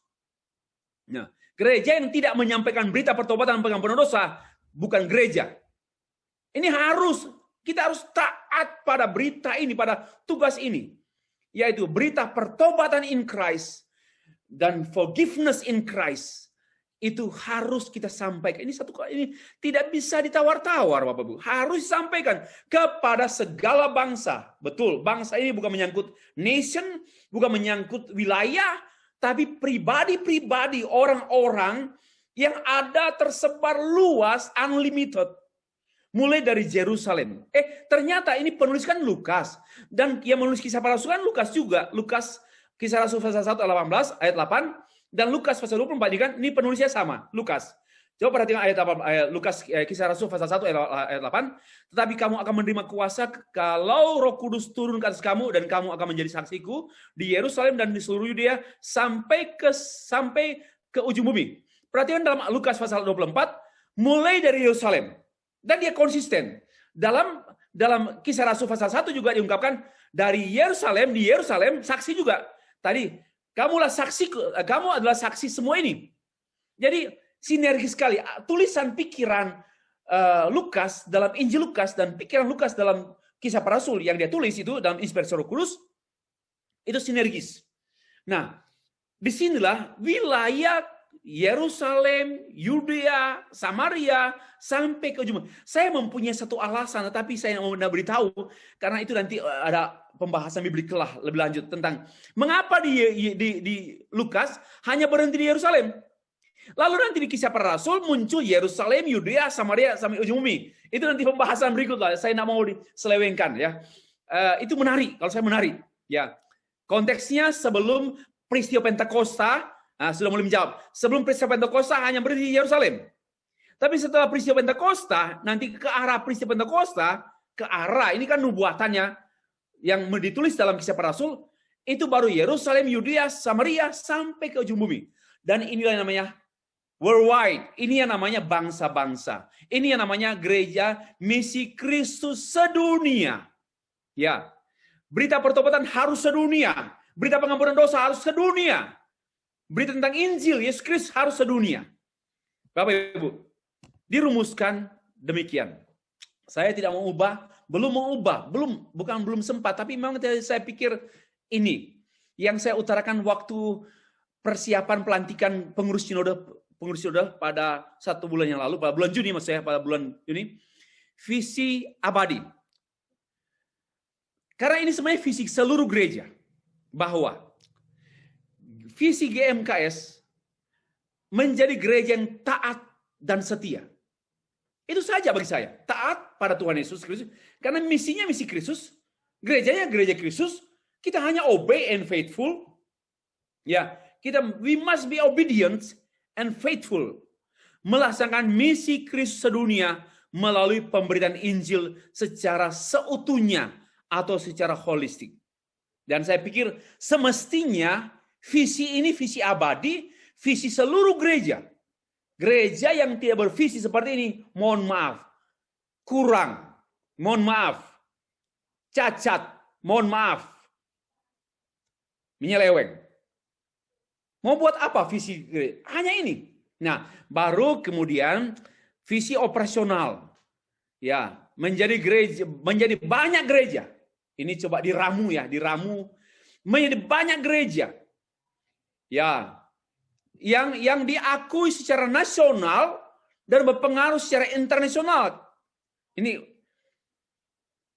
S1: Nah, gereja yang tidak menyampaikan berita pertobatan dan pengampunan dosa bukan gereja. Ini harus, kita harus taat pada berita ini, pada tugas ini, yaitu berita pertobatan in Christ dan forgiveness in Christ. Itu harus kita sampaikan. Ini tidak bisa ditawar-tawar, Bapak Ibu. Harus disampaikan kepada segala bangsa. Betul, bangsa ini bukan menyangkut nation, bukan menyangkut wilayah, tapi pribadi-pribadi, orang-orang yang ada tersebar luas, unlimited. Mulai dari Yerusalem. Ternyata ini penulis kan Lukas. Dan yang menulis kisah para rasul kan Lukas juga. Lukas, kisah rasul pasal 1 ayat 8. Dan Lukas pasal 24 ini penulisnya sama, Lukas. Coba perhatikan ayat 8, Lukas kisah Rasul pasal 1 ayat 8. Tetapi kamu akan menerima kuasa kalau Roh Kudus turun ke atas kamu, dan kamu akan menjadi saksiku di Yerusalem dan di seluruh Yudea sampai ke ujung bumi. Perhatikan dalam Lukas pasal 24, mulai dari Yerusalem. Dan dia konsisten. Dalam kisah Rasul pasal 1 juga diungkapkan dari Yerusalem, di Yerusalem saksi juga. Tadi kamu adalah saksi semua ini. Jadi sinergi sekali. Tulisan pikiran Lukas dalam Injil Lukas dan pikiran Lukas dalam kisah para rasul yang dia tulis itu dalam inspirasi Roh Kudus itu sinergis. Nah, disinilah wilayah Yerusalem, Yudea, Samaria sampai ke ujung. Saya mempunyai satu alasan, tetapi saya mau beritahu karena itu nanti ada pembahasan biblik lebih lanjut tentang mengapa di Lukas hanya berhenti di Yerusalem. Lalu nanti di kisah para rasul muncul Yerusalem, Yudea, Samaria sampai ujung bumi. Itu nanti pembahasan berikut lah. Saya tidak mau diselewengkan ya. Itu menarik. Kalau saya menarik ya. Konteksnya sebelum peristiwa Pentakosta. Sudah mulai menjawab. Sebelum peristiwa Pentakosta hanya berhenti di Yerusalem. Tapi setelah peristiwa Pentakosta, nanti ke arah peristiwa Pentakosta, ke arah ini kan nubuatannya yang ditulis dalam kisah para rasul, itu baru Yerusalem, Yudea, Samaria sampai ke ujung bumi. Dan inilah yang namanya worldwide. Ini yang namanya bangsa-bangsa. Ini yang namanya gereja misi Kristus sedunia. Ya. Berita pertobatan harus sedunia. Berita pengampunan dosa harus sedunia. Berita tentang Injil Yesus Kristus harus sedunia. Bapak Ibu, dirumuskan demikian. Saya tidak mau ubah, belum sempat, tapi memang saya pikir ini yang saya utarakan waktu persiapan pelantikan pengurus sinode pada 1 bulan yang lalu, pada bulan Juni maksudnya, pada bulan Juni, visi abadi. Karena ini sebenarnya visi seluruh gereja, bahwa visi GMKS menjadi gereja yang taat dan setia. Itu saja bagi saya. Taat pada Tuhan Yesus Kristus. Karena misinya misi Kristus. Gerejanya gereja Kristus. Kita hanya obey and faithful. Ya, we must be obedient and faithful. Melaksanakan misi Kristus sedunia melalui pemberitaan Injil secara seutuhnya atau secara holistik. Dan saya pikir semestinya visi ini visi abadi, visi seluruh gereja. Gereja yang tidak bervisi seperti ini, mohon maaf, kurang, mohon maaf, cacat, mohon maaf, menyeleweng. Mau buat apa visi gereja? Hanya ini. Nah, baru kemudian visi operasional. Ya, menjadi gereja, menjadi banyak gereja. Ini coba diramu ya, diramu menjadi banyak gereja. Ya, yang diakui secara nasional dan berpengaruh secara internasional. Ini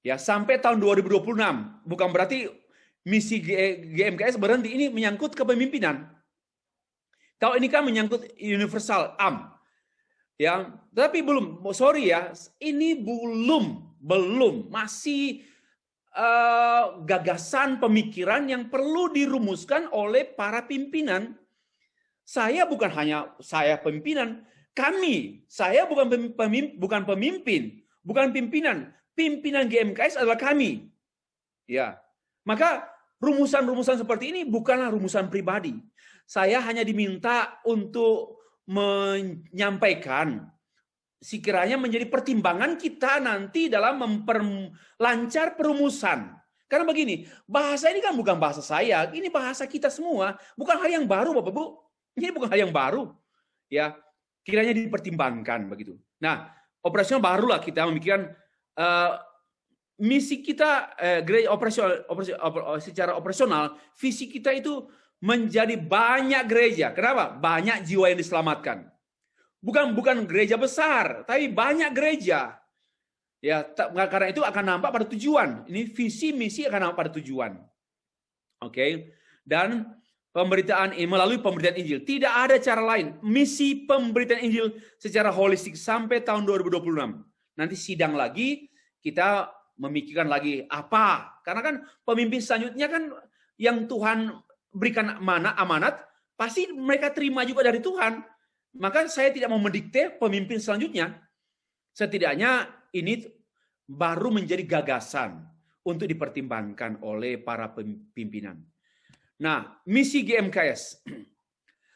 S1: ya sampai tahun 2026. Bukan berarti misi GMKS berhenti, ini menyangkut kepemimpinan. Kalau ini kan menyangkut universal AM. Ya, tapi belum, sorry ya, ini belum masih gagasan pemikiran yang perlu dirumuskan oleh para pimpinan. Saya bukan hanya saya pimpinan, saya bukan pemimpin, bukan pimpinan. Pimpinan GMKS adalah kami. Ya. Maka rumusan-rumusan seperti ini bukanlah rumusan pribadi. Saya hanya diminta untuk menyampaikan sekiranya menjadi pertimbangan kita nanti dalam memperlancar perumusan. Karena begini, bahasa ini kan bukan bahasa saya, ini bahasa kita semua, bukan hal yang baru Bapak Bu. Ini bukan hal yang baru, ya kiranya dipertimbangkan begitu. Nah, operasional barulah kita memikirkan misi kita gereja secara operasional, visi kita itu menjadi banyak gereja. Kenapa? Banyak jiwa yang diselamatkan. Bukan gereja besar, tapi banyak gereja. Ya, karena itu akan nampak pada tujuan. Ini visi misi akan nampak pada tujuan. Oke. Dan pemberitaan melalui pemberitaan Injil. Tidak ada cara lain. Misi pemberitaan Injil secara holistik sampai tahun 2026. Nanti sidang lagi, kita memikirkan lagi apa. Karena kan pemimpin selanjutnya kan yang Tuhan berikan amanat, pasti mereka terima juga dari Tuhan. Maka saya tidak mau mendikte pemimpin selanjutnya. Setidaknya ini baru menjadi gagasan untuk dipertimbangkan oleh para pimpinan. Nah, misi GMKS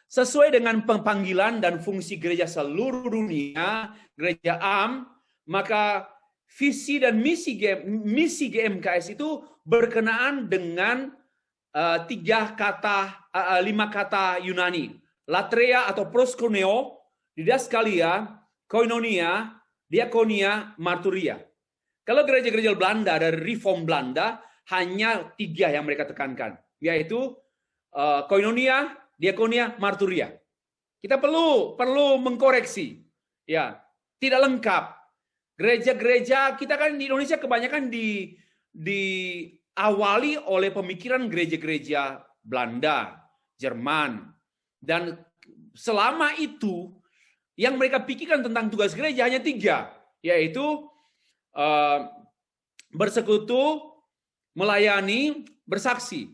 S1: sesuai dengan panggilan dan fungsi gereja seluruh dunia, gereja AM, maka visi dan misi GMKS itu berkenaan dengan 5 kata Yunani, latreia atau proskuneo, didaskalia, koinonia, diakonia, marturia. Kalau gereja-gereja Belanda dari Reform Belanda hanya 3 yang mereka tekankan, yaitu koinonia, diakonia, marturia. Kita perlu mengkoreksi, ya tidak lengkap. Gereja-gereja kita kan di Indonesia kebanyakan diawali oleh pemikiran gereja-gereja Belanda, Jerman, dan selama itu yang mereka pikirkan tentang tugas gereja hanya 3, yaitu bersekutu, melayani, bersaksi.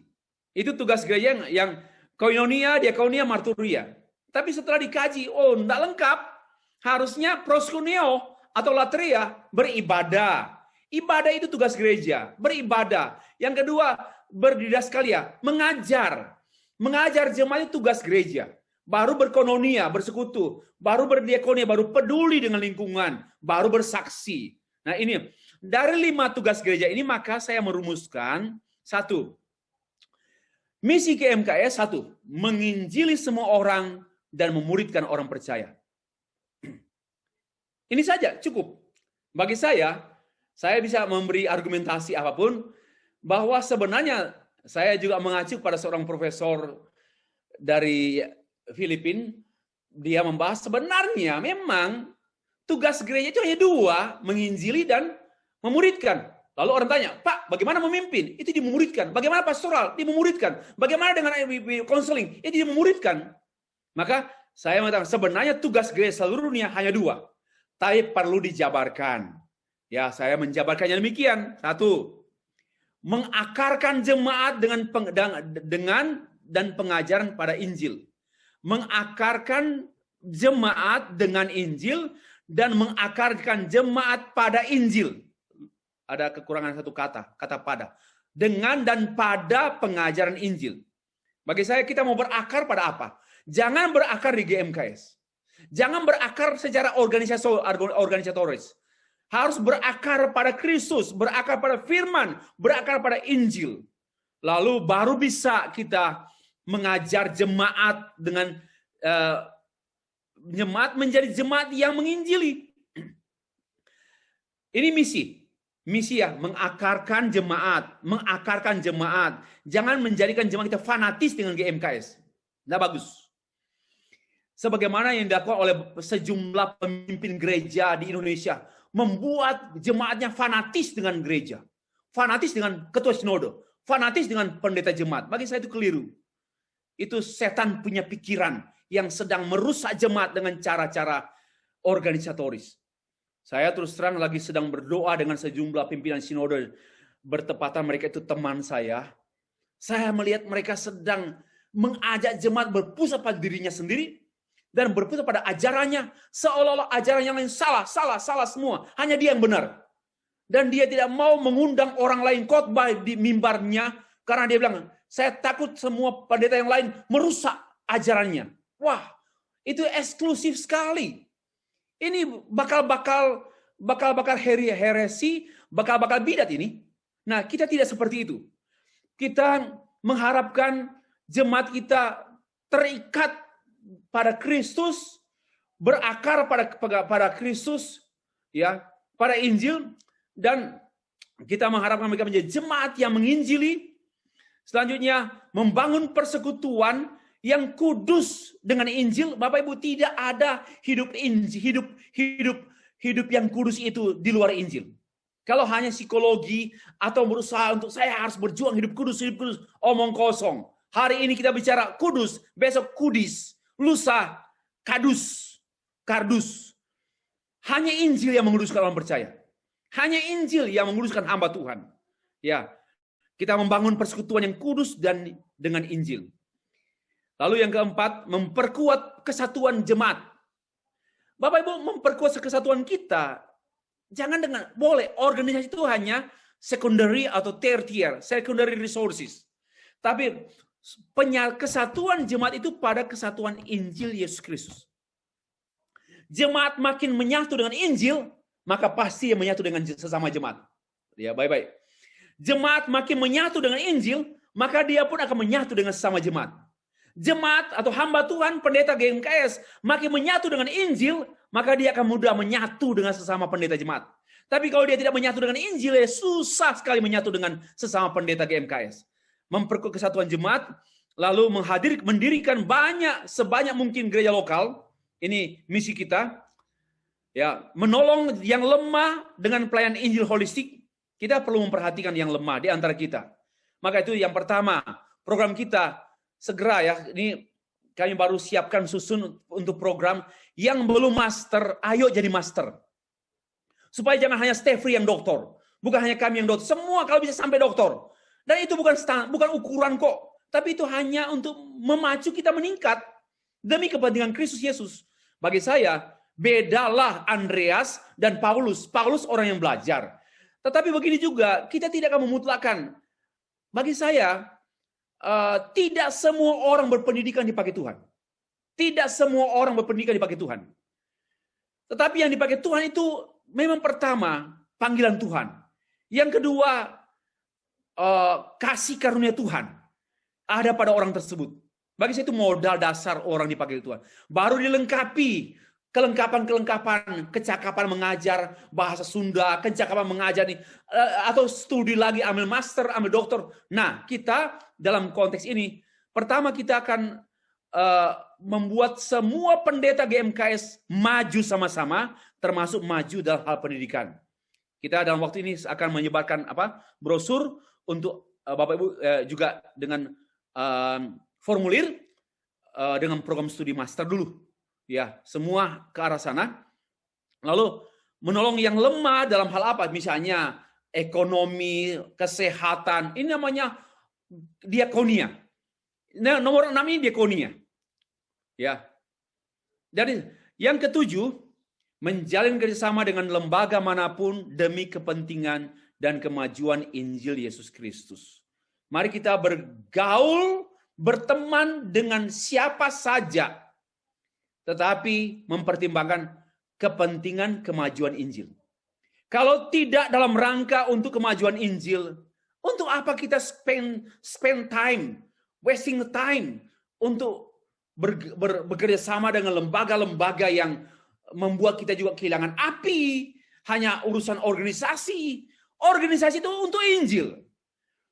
S1: Itu tugas gereja yang koinonia, diakonia, marturia. Tapi setelah dikaji, enggak lengkap. Harusnya proskuneo atau latreia, beribadah. Ibadah itu tugas gereja, beribadah. Yang kedua, berdidaskalia, mengajar. Mengajar jemaat itu tugas gereja. Baru berkoinonia, bersekutu. Baru berdiakonia, baru peduli dengan lingkungan. Baru bersaksi. Nah ini, dari 5 tugas gereja ini maka saya merumuskan 1. Misi GMKS 1, menginjili semua orang dan memuridkan orang percaya. Ini saja cukup. Bagi saya bisa memberi argumentasi apapun, bahwa sebenarnya saya juga mengacu pada seorang profesor dari Filipina. Dia membahas sebenarnya memang tugas gereja itu hanya 2, menginjili dan memuridkan. Lalu orang tanya, Pak, bagaimana memimpin? Itu dimuridkan. Bagaimana pastoral? Dimuridkan. Bagaimana dengan konseling? Itu dimuridkan. Maka saya mengatakan sebenarnya tugas gereja seluruh dunia hanya 2. tapi perlu dijabarkan. Ya, saya menjabarkannya demikian. 1. Mengakarkan jemaat dan pengajaran pada Injil. Mengakarkan jemaat dengan Injil dan mengakarkan jemaat pada Injil. Ada kekurangan satu kata pada. Dengan dan pada pengajaran Injil. Bagi saya kita mau berakar pada apa? Jangan berakar di GMKS. Jangan berakar secara organisatoris. Harus berakar pada Kristus, berakar pada firman, berakar pada Injil. Lalu baru bisa kita mengajar jemaat dengan jemaat menjadi jemaat yang menginjili. Ini misi. Misi ya, mengakarkan jemaat. Jangan menjadikan jemaat kita fanatis dengan GMKS. Tidak bagus. Sebagaimana yang dilakukan oleh sejumlah pemimpin gereja di Indonesia, membuat jemaatnya fanatis dengan gereja, fanatis dengan ketua sinode, fanatis dengan pendeta jemaat. Bagi saya itu keliru. Itu setan punya pikiran yang sedang merusak jemaat dengan cara-cara organisatoris. Saya terus terang lagi sedang berdoa dengan sejumlah pimpinan sinode, bertepatan mereka itu teman saya. Saya melihat mereka sedang mengajak jemaat berpusat pada dirinya sendiri, dan berpusat pada ajarannya, seolah-olah ajaran yang lain salah semua. Hanya dia yang benar. Dan dia tidak mau mengundang orang lain khotbah di mimbarnya, karena dia bilang, saya takut semua pendeta yang lain merusak ajarannya. Wah, itu eksklusif sekali. Ini bakal heresi, bakal bidat ini. Nah, kita tidak seperti itu. Kita mengharapkan jemaat kita terikat pada Kristus, berakar pada Kristus, ya, pada Injil, dan kita mengharapkan mereka menjadi jemaat yang menginjili. Selanjutnya, membangun persekutuan yang kudus dengan Injil. Bapak Ibu, tidak ada hidup yang kudus itu di luar Injil. Kalau hanya psikologi atau berusaha untuk saya harus berjuang hidup kudus, omong kosong. Hari ini kita bicara kudus, besok kudis. Lusa, kardus. Hanya Injil yang menguduskan orang percaya. Hanya Injil yang menguduskan hamba Tuhan. Ya, kita membangun persekutuan yang kudus dan dengan Injil. Lalu yang keempat, memperkuat kesatuan jemaat. Bapak Ibu, memperkuat kesatuan kita, jangan boleh organisasi itu hanya secondary atau tertiary, secondary resources. Tapi kesatuan jemaat itu pada kesatuan Injil Yesus Kristus. Jemaat makin menyatu dengan Injil, maka pasti yang menyatu dengan sesama jemaat. Ya, baik-baik. Jemaat makin menyatu dengan Injil, maka dia pun akan menyatu dengan sesama jemaat. Jemaat atau hamba Tuhan, pendeta GMKS, makin menyatu dengan Injil, maka dia akan mudah menyatu dengan sesama pendeta jemaat. Tapi kalau dia tidak menyatu dengan Injil, ya susah sekali menyatu dengan sesama pendeta GMKS. Memperkuat kesatuan jemaat, lalu mendirikan sebanyak mungkin gereja lokal. Ini misi kita. Ya, menolong yang lemah dengan pelayanan Injil holistik. Kita perlu memperhatikan yang lemah di antara kita. Maka itu yang pertama, program kita segera ya. Ini kami baru siapkan susun untuk program yang belum master, ayo jadi master. Supaya jangan hanya stay free yang doktor, bukan hanya kami yang dokter. Semua kalau bisa sampai doktor. Dan itu bukan ukuran kok, tapi itu hanya untuk memacu kita meningkat demi kepentingan Kristus Yesus. Bagi saya, bedalah Andreas dan Paulus. Paulus orang yang belajar. Tetapi begini juga, kita tidak akan memutlakkan. Bagi saya, tidak semua orang berpendidikan dipakai Tuhan. Tidak semua orang berpendidikan dipakai Tuhan. Tetapi yang dipakai Tuhan itu memang pertama, panggilan Tuhan. Yang kedua, kasih karunia Tuhan ada pada orang tersebut. Bagi saya itu modal dasar orang dipakai Tuhan. Baru dilengkapi kelengkapan, kecakapan mengajar bahasa Sunda, kecakapan mengajar nih, atau studi lagi, ambil master, ambil doktor. Nah, kita dalam konteks ini, pertama kita akan membuat semua pendeta GMKS maju sama-sama, termasuk maju dalam hal pendidikan. Kita dalam waktu ini akan menyebarkan brosur untuk Bapak Ibu juga dengan formulir dengan program studi master dulu. Ya, semua ke arah sana. Lalu menolong yang lemah dalam hal apa? Misalnya ekonomi, kesehatan. Ini namanya diakonia. Nah, nomor 6 ini diakonia. Ya. Jadi yang ketujuh, menjalin kerjasama dengan lembaga manapun demi kepentingan dan kemajuan Injil Yesus Kristus. Mari kita bergaul, berteman dengan siapa saja, tetapi mempertimbangkan kepentingan kemajuan Injil. Kalau tidak dalam rangka untuk kemajuan Injil, untuk apa kita spend time, wasting time untuk bekerja sama dengan lembaga-lembaga yang membuat kita juga kehilangan api, hanya urusan organisasi. Organisasi itu untuk Injil.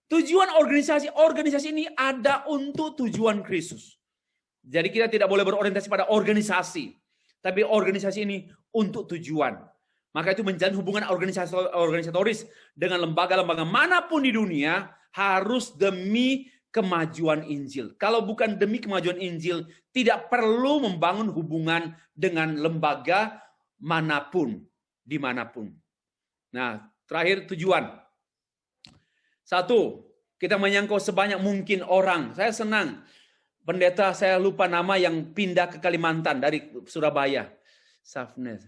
S1: Tujuan organisasi ini ada untuk tujuan Kristus. Jadi kita tidak boleh berorientasi pada organisasi, tapi organisasi ini untuk tujuan. Maka itu menjalin hubungan organisatoris dengan lembaga-lembaga manapun di dunia harus demi kemajuan Injil. Kalau bukan demi kemajuan Injil, tidak perlu membangun hubungan dengan lembaga manapun, dimanapun. Nah, terakhir tujuan. Satu, kita menyangkau sebanyak mungkin orang. Saya senang. Pendeta saya lupa nama yang pindah ke Kalimantan dari Surabaya. Safnes.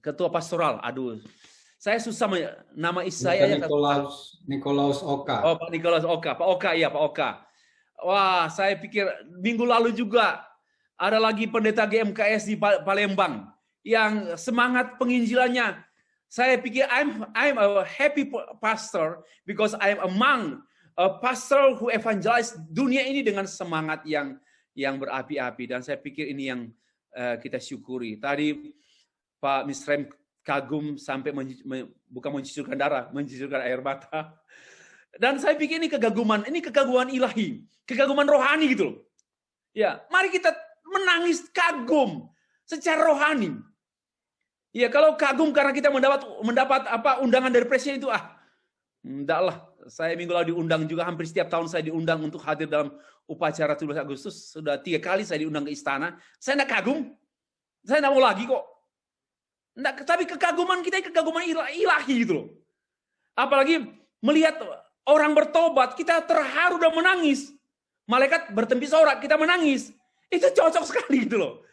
S1: Ketua pastoral. Aduh. Saya susah nama istri saya.
S2: Nikolaus Oka.
S1: Oh, Pak Nikolaus Oka. Pak Oka, iya Pak Oka. Wah, saya pikir minggu lalu juga ada lagi pendeta GMKS di Palembang yang semangat penginjilannya. Saya pikir I'm a happy pastor because I'm among a pastor who evangelize dunia ini dengan semangat yang berapi-api, dan saya pikir ini yang kita syukuri. Tadi Pak Misrem kagum sampai bukan mencucurkan darah, mencucurkan air mata. Dan saya pikir ini kegaguman ilahi, kegaguman rohani gitu loh. Ya, mari kita menangis kagum secara rohani. Ya, kalau kagum karena kita mendapat undangan dari presiden itu enggak lah. Saya minggu lalu diundang juga, hampir setiap tahun saya diundang untuk hadir dalam upacara 17 Agustus. Sudah 3 kali saya diundang ke istana. Saya enggak kagum. Saya enggak mau lagi kok. Enggak, tapi kegaguman kita kegaguman ilahi gitu loh. Apalagi melihat orang bertobat, kita terharu dan menangis. Malaikat bertempi sorak, kita menangis. Itu cocok sekali gitu loh.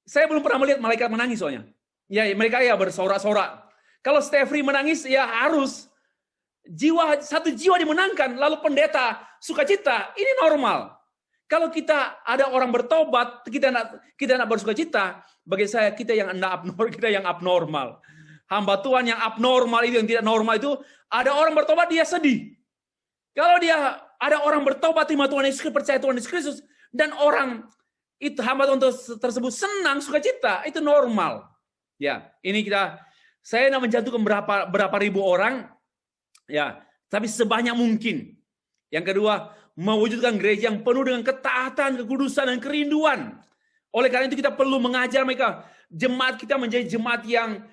S1: Saya belum pernah melihat malaikat menangis soalnya. Ya, mereka ya bersorak-sorak. Kalau Stefri menangis, ya harus satu jiwa dimenangkan, lalu pendeta sukacita, ini normal. Kalau kita ada orang bertobat, kita nak bersukacita, bagi saya kita yang abnormal. Hamba Tuhan yang abnormal itu, yang tidak normal itu, ada orang bertobat dia sedih. Kalau dia ada orang bertobat, terima Tuhan Yesus, percaya Tuhan Yesus Kristus, dan orang itu hamba Tuhan tersebut senang, sukacita, itu normal. Ya, ini saya nak menjatuhkan berapa ribu orang, ya, tapi sebanyak mungkin. Yang kedua, mewujudkan gereja yang penuh dengan ketaatan, kekudusan, dan kerinduan. Oleh karena itu kita perlu mengajar mereka, jemaat kita menjadi jemaat yang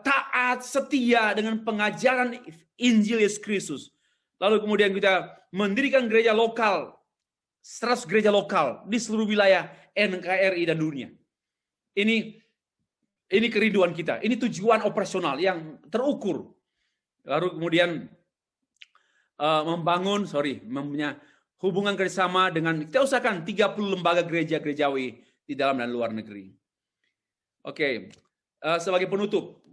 S1: taat, setia dengan pengajaran Injil Yesus Kristus. Lalu kemudian kita mendirikan gereja lokal, 100 gereja lokal di seluruh wilayah NKRI dan dunia. Ini kerinduan kita, ini tujuan operasional yang terukur. Lalu kemudian mempunyai hubungan kerjasama dengan, kita usahakan 30 lembaga gereja-gerejawi di dalam dan luar negeri. Oke, sebagai penutup,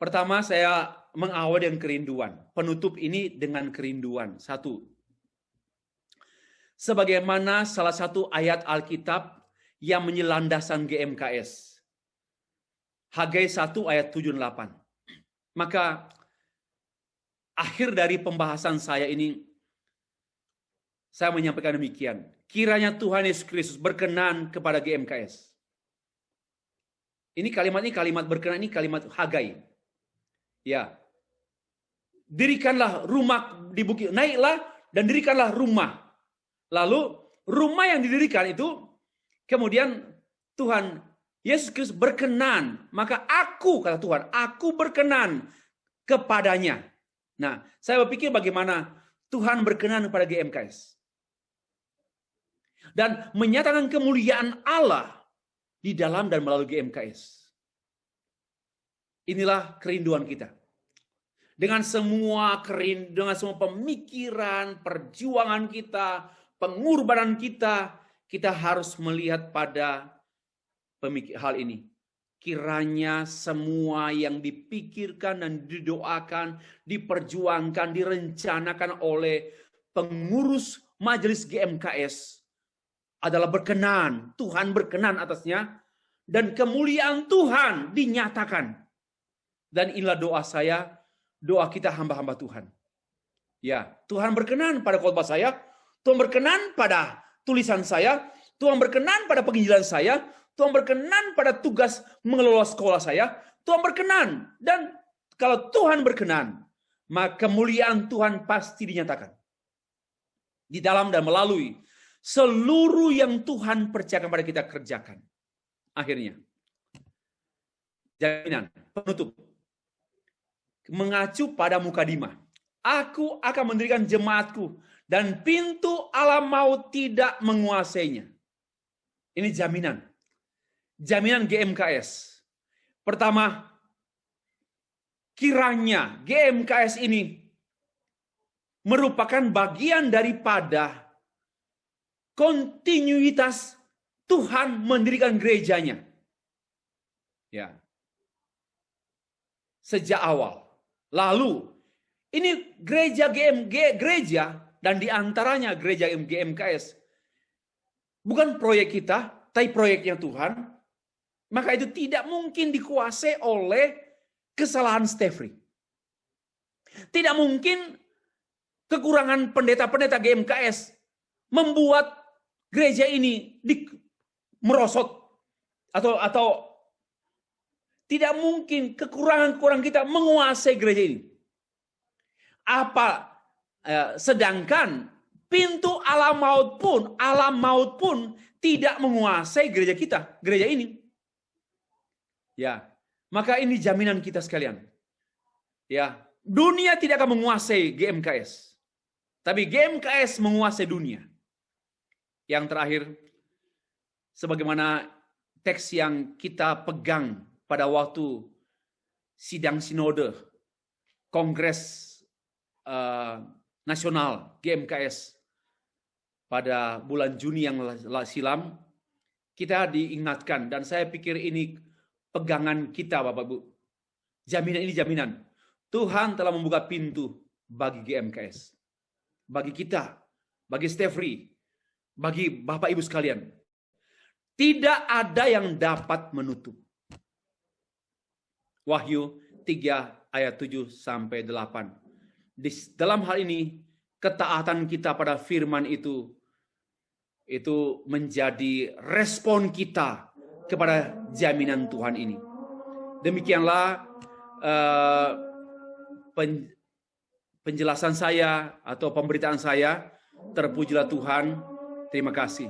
S1: pertama saya mengawali dengan kerinduan. Penutup ini dengan kerinduan. Satu, sebagaimana salah satu ayat Alkitab yang menjadi landasan GMKS. Hagai 1 ayat 7 dan 8. Maka akhir dari pembahasan saya ini, saya menyampaikan demikian. Kiranya Tuhan Yesus Kristus berkenan kepada GMKS. Ini kalimat berkenan, ini kalimat Hagai. Ya. Dirikanlah rumah di bukit, naiklah dan dirikanlah rumah. Lalu rumah yang didirikan itu, kemudian Tuhan Yesus Kristus berkenan, maka kata Tuhan, aku berkenan kepadanya. Nah, saya berpikir bagaimana Tuhan berkenan kepada GMKS. Dan menyatakan kemuliaan Allah di dalam dan melalui GMKS. Inilah kerinduan kita. Dengan semua dengan semua pemikiran, perjuangan kita, pengorbanan kita, kita harus melihat pada hal ini. Kiranya semua yang dipikirkan dan didoakan, diperjuangkan, direncanakan oleh pengurus majelis GMKS adalah berkenan. Tuhan berkenan atasnya. Dan kemuliaan Tuhan dinyatakan. Dan inilah doa saya, doa kita hamba-hamba Tuhan. Ya, Tuhan berkenan pada khotbah saya, Tuhan berkenan pada tulisan saya, Tuhan berkenan pada penginjilan saya, Tuhan berkenan pada tugas mengelola sekolah saya, Tuhan berkenan. Dan kalau Tuhan berkenan, maka kemuliaan Tuhan pasti dinyatakan. Di dalam dan melalui seluruh yang Tuhan percayakan pada kita kerjakan. Akhirnya, jaminan, penutup. Mengacu pada mukadimah. Aku akan mendirikan jemaatku dan pintu alam maut tidak menguasainya. Ini jaminan. Jaminan GMKS. Pertama, kiranya GMKS ini merupakan bagian daripada kontinuitas Tuhan mendirikan gerejanya. Ya. Sejak awal. Lalu, ini gereja dan diantaranya gereja GMKS bukan proyek kita, tapi proyeknya Tuhan. Maka itu tidak mungkin dikuasai oleh kesalahan Stefri. Tidak mungkin kekurangan pendeta-pendeta GMKS membuat gereja ini merosot atau tidak mungkin kekurangan-kekurangan kita menguasai gereja ini. Sedangkan pintu alam maut pun tidak menguasai gereja kita, gereja ini. Ya, maka ini jaminan kita sekalian. Ya, dunia tidak akan menguasai GMKS, tapi GMKS menguasai dunia. Yang terakhir, sebagaimana teks yang kita pegang pada waktu sidang sinode Kongres Nasional GMKS pada bulan Juni yang silam, kita diingatkan, dan saya pikir ini pegangan kita Bapak Ibu. Jaminan ini jaminan. Tuhan telah membuka pintu bagi GMKS. Bagi kita, bagi Stefri, bagi Bapak Ibu sekalian. Tidak ada yang dapat menutup. Wahyu 3 ayat 7 sampai 8. Dalam hal ini, ketaatan kita pada firman itu menjadi respon kita kepada jaminan Tuhan ini. Demikianlah penjelasan saya atau pemberitaan saya. Terpujilah Tuhan. Terima kasih.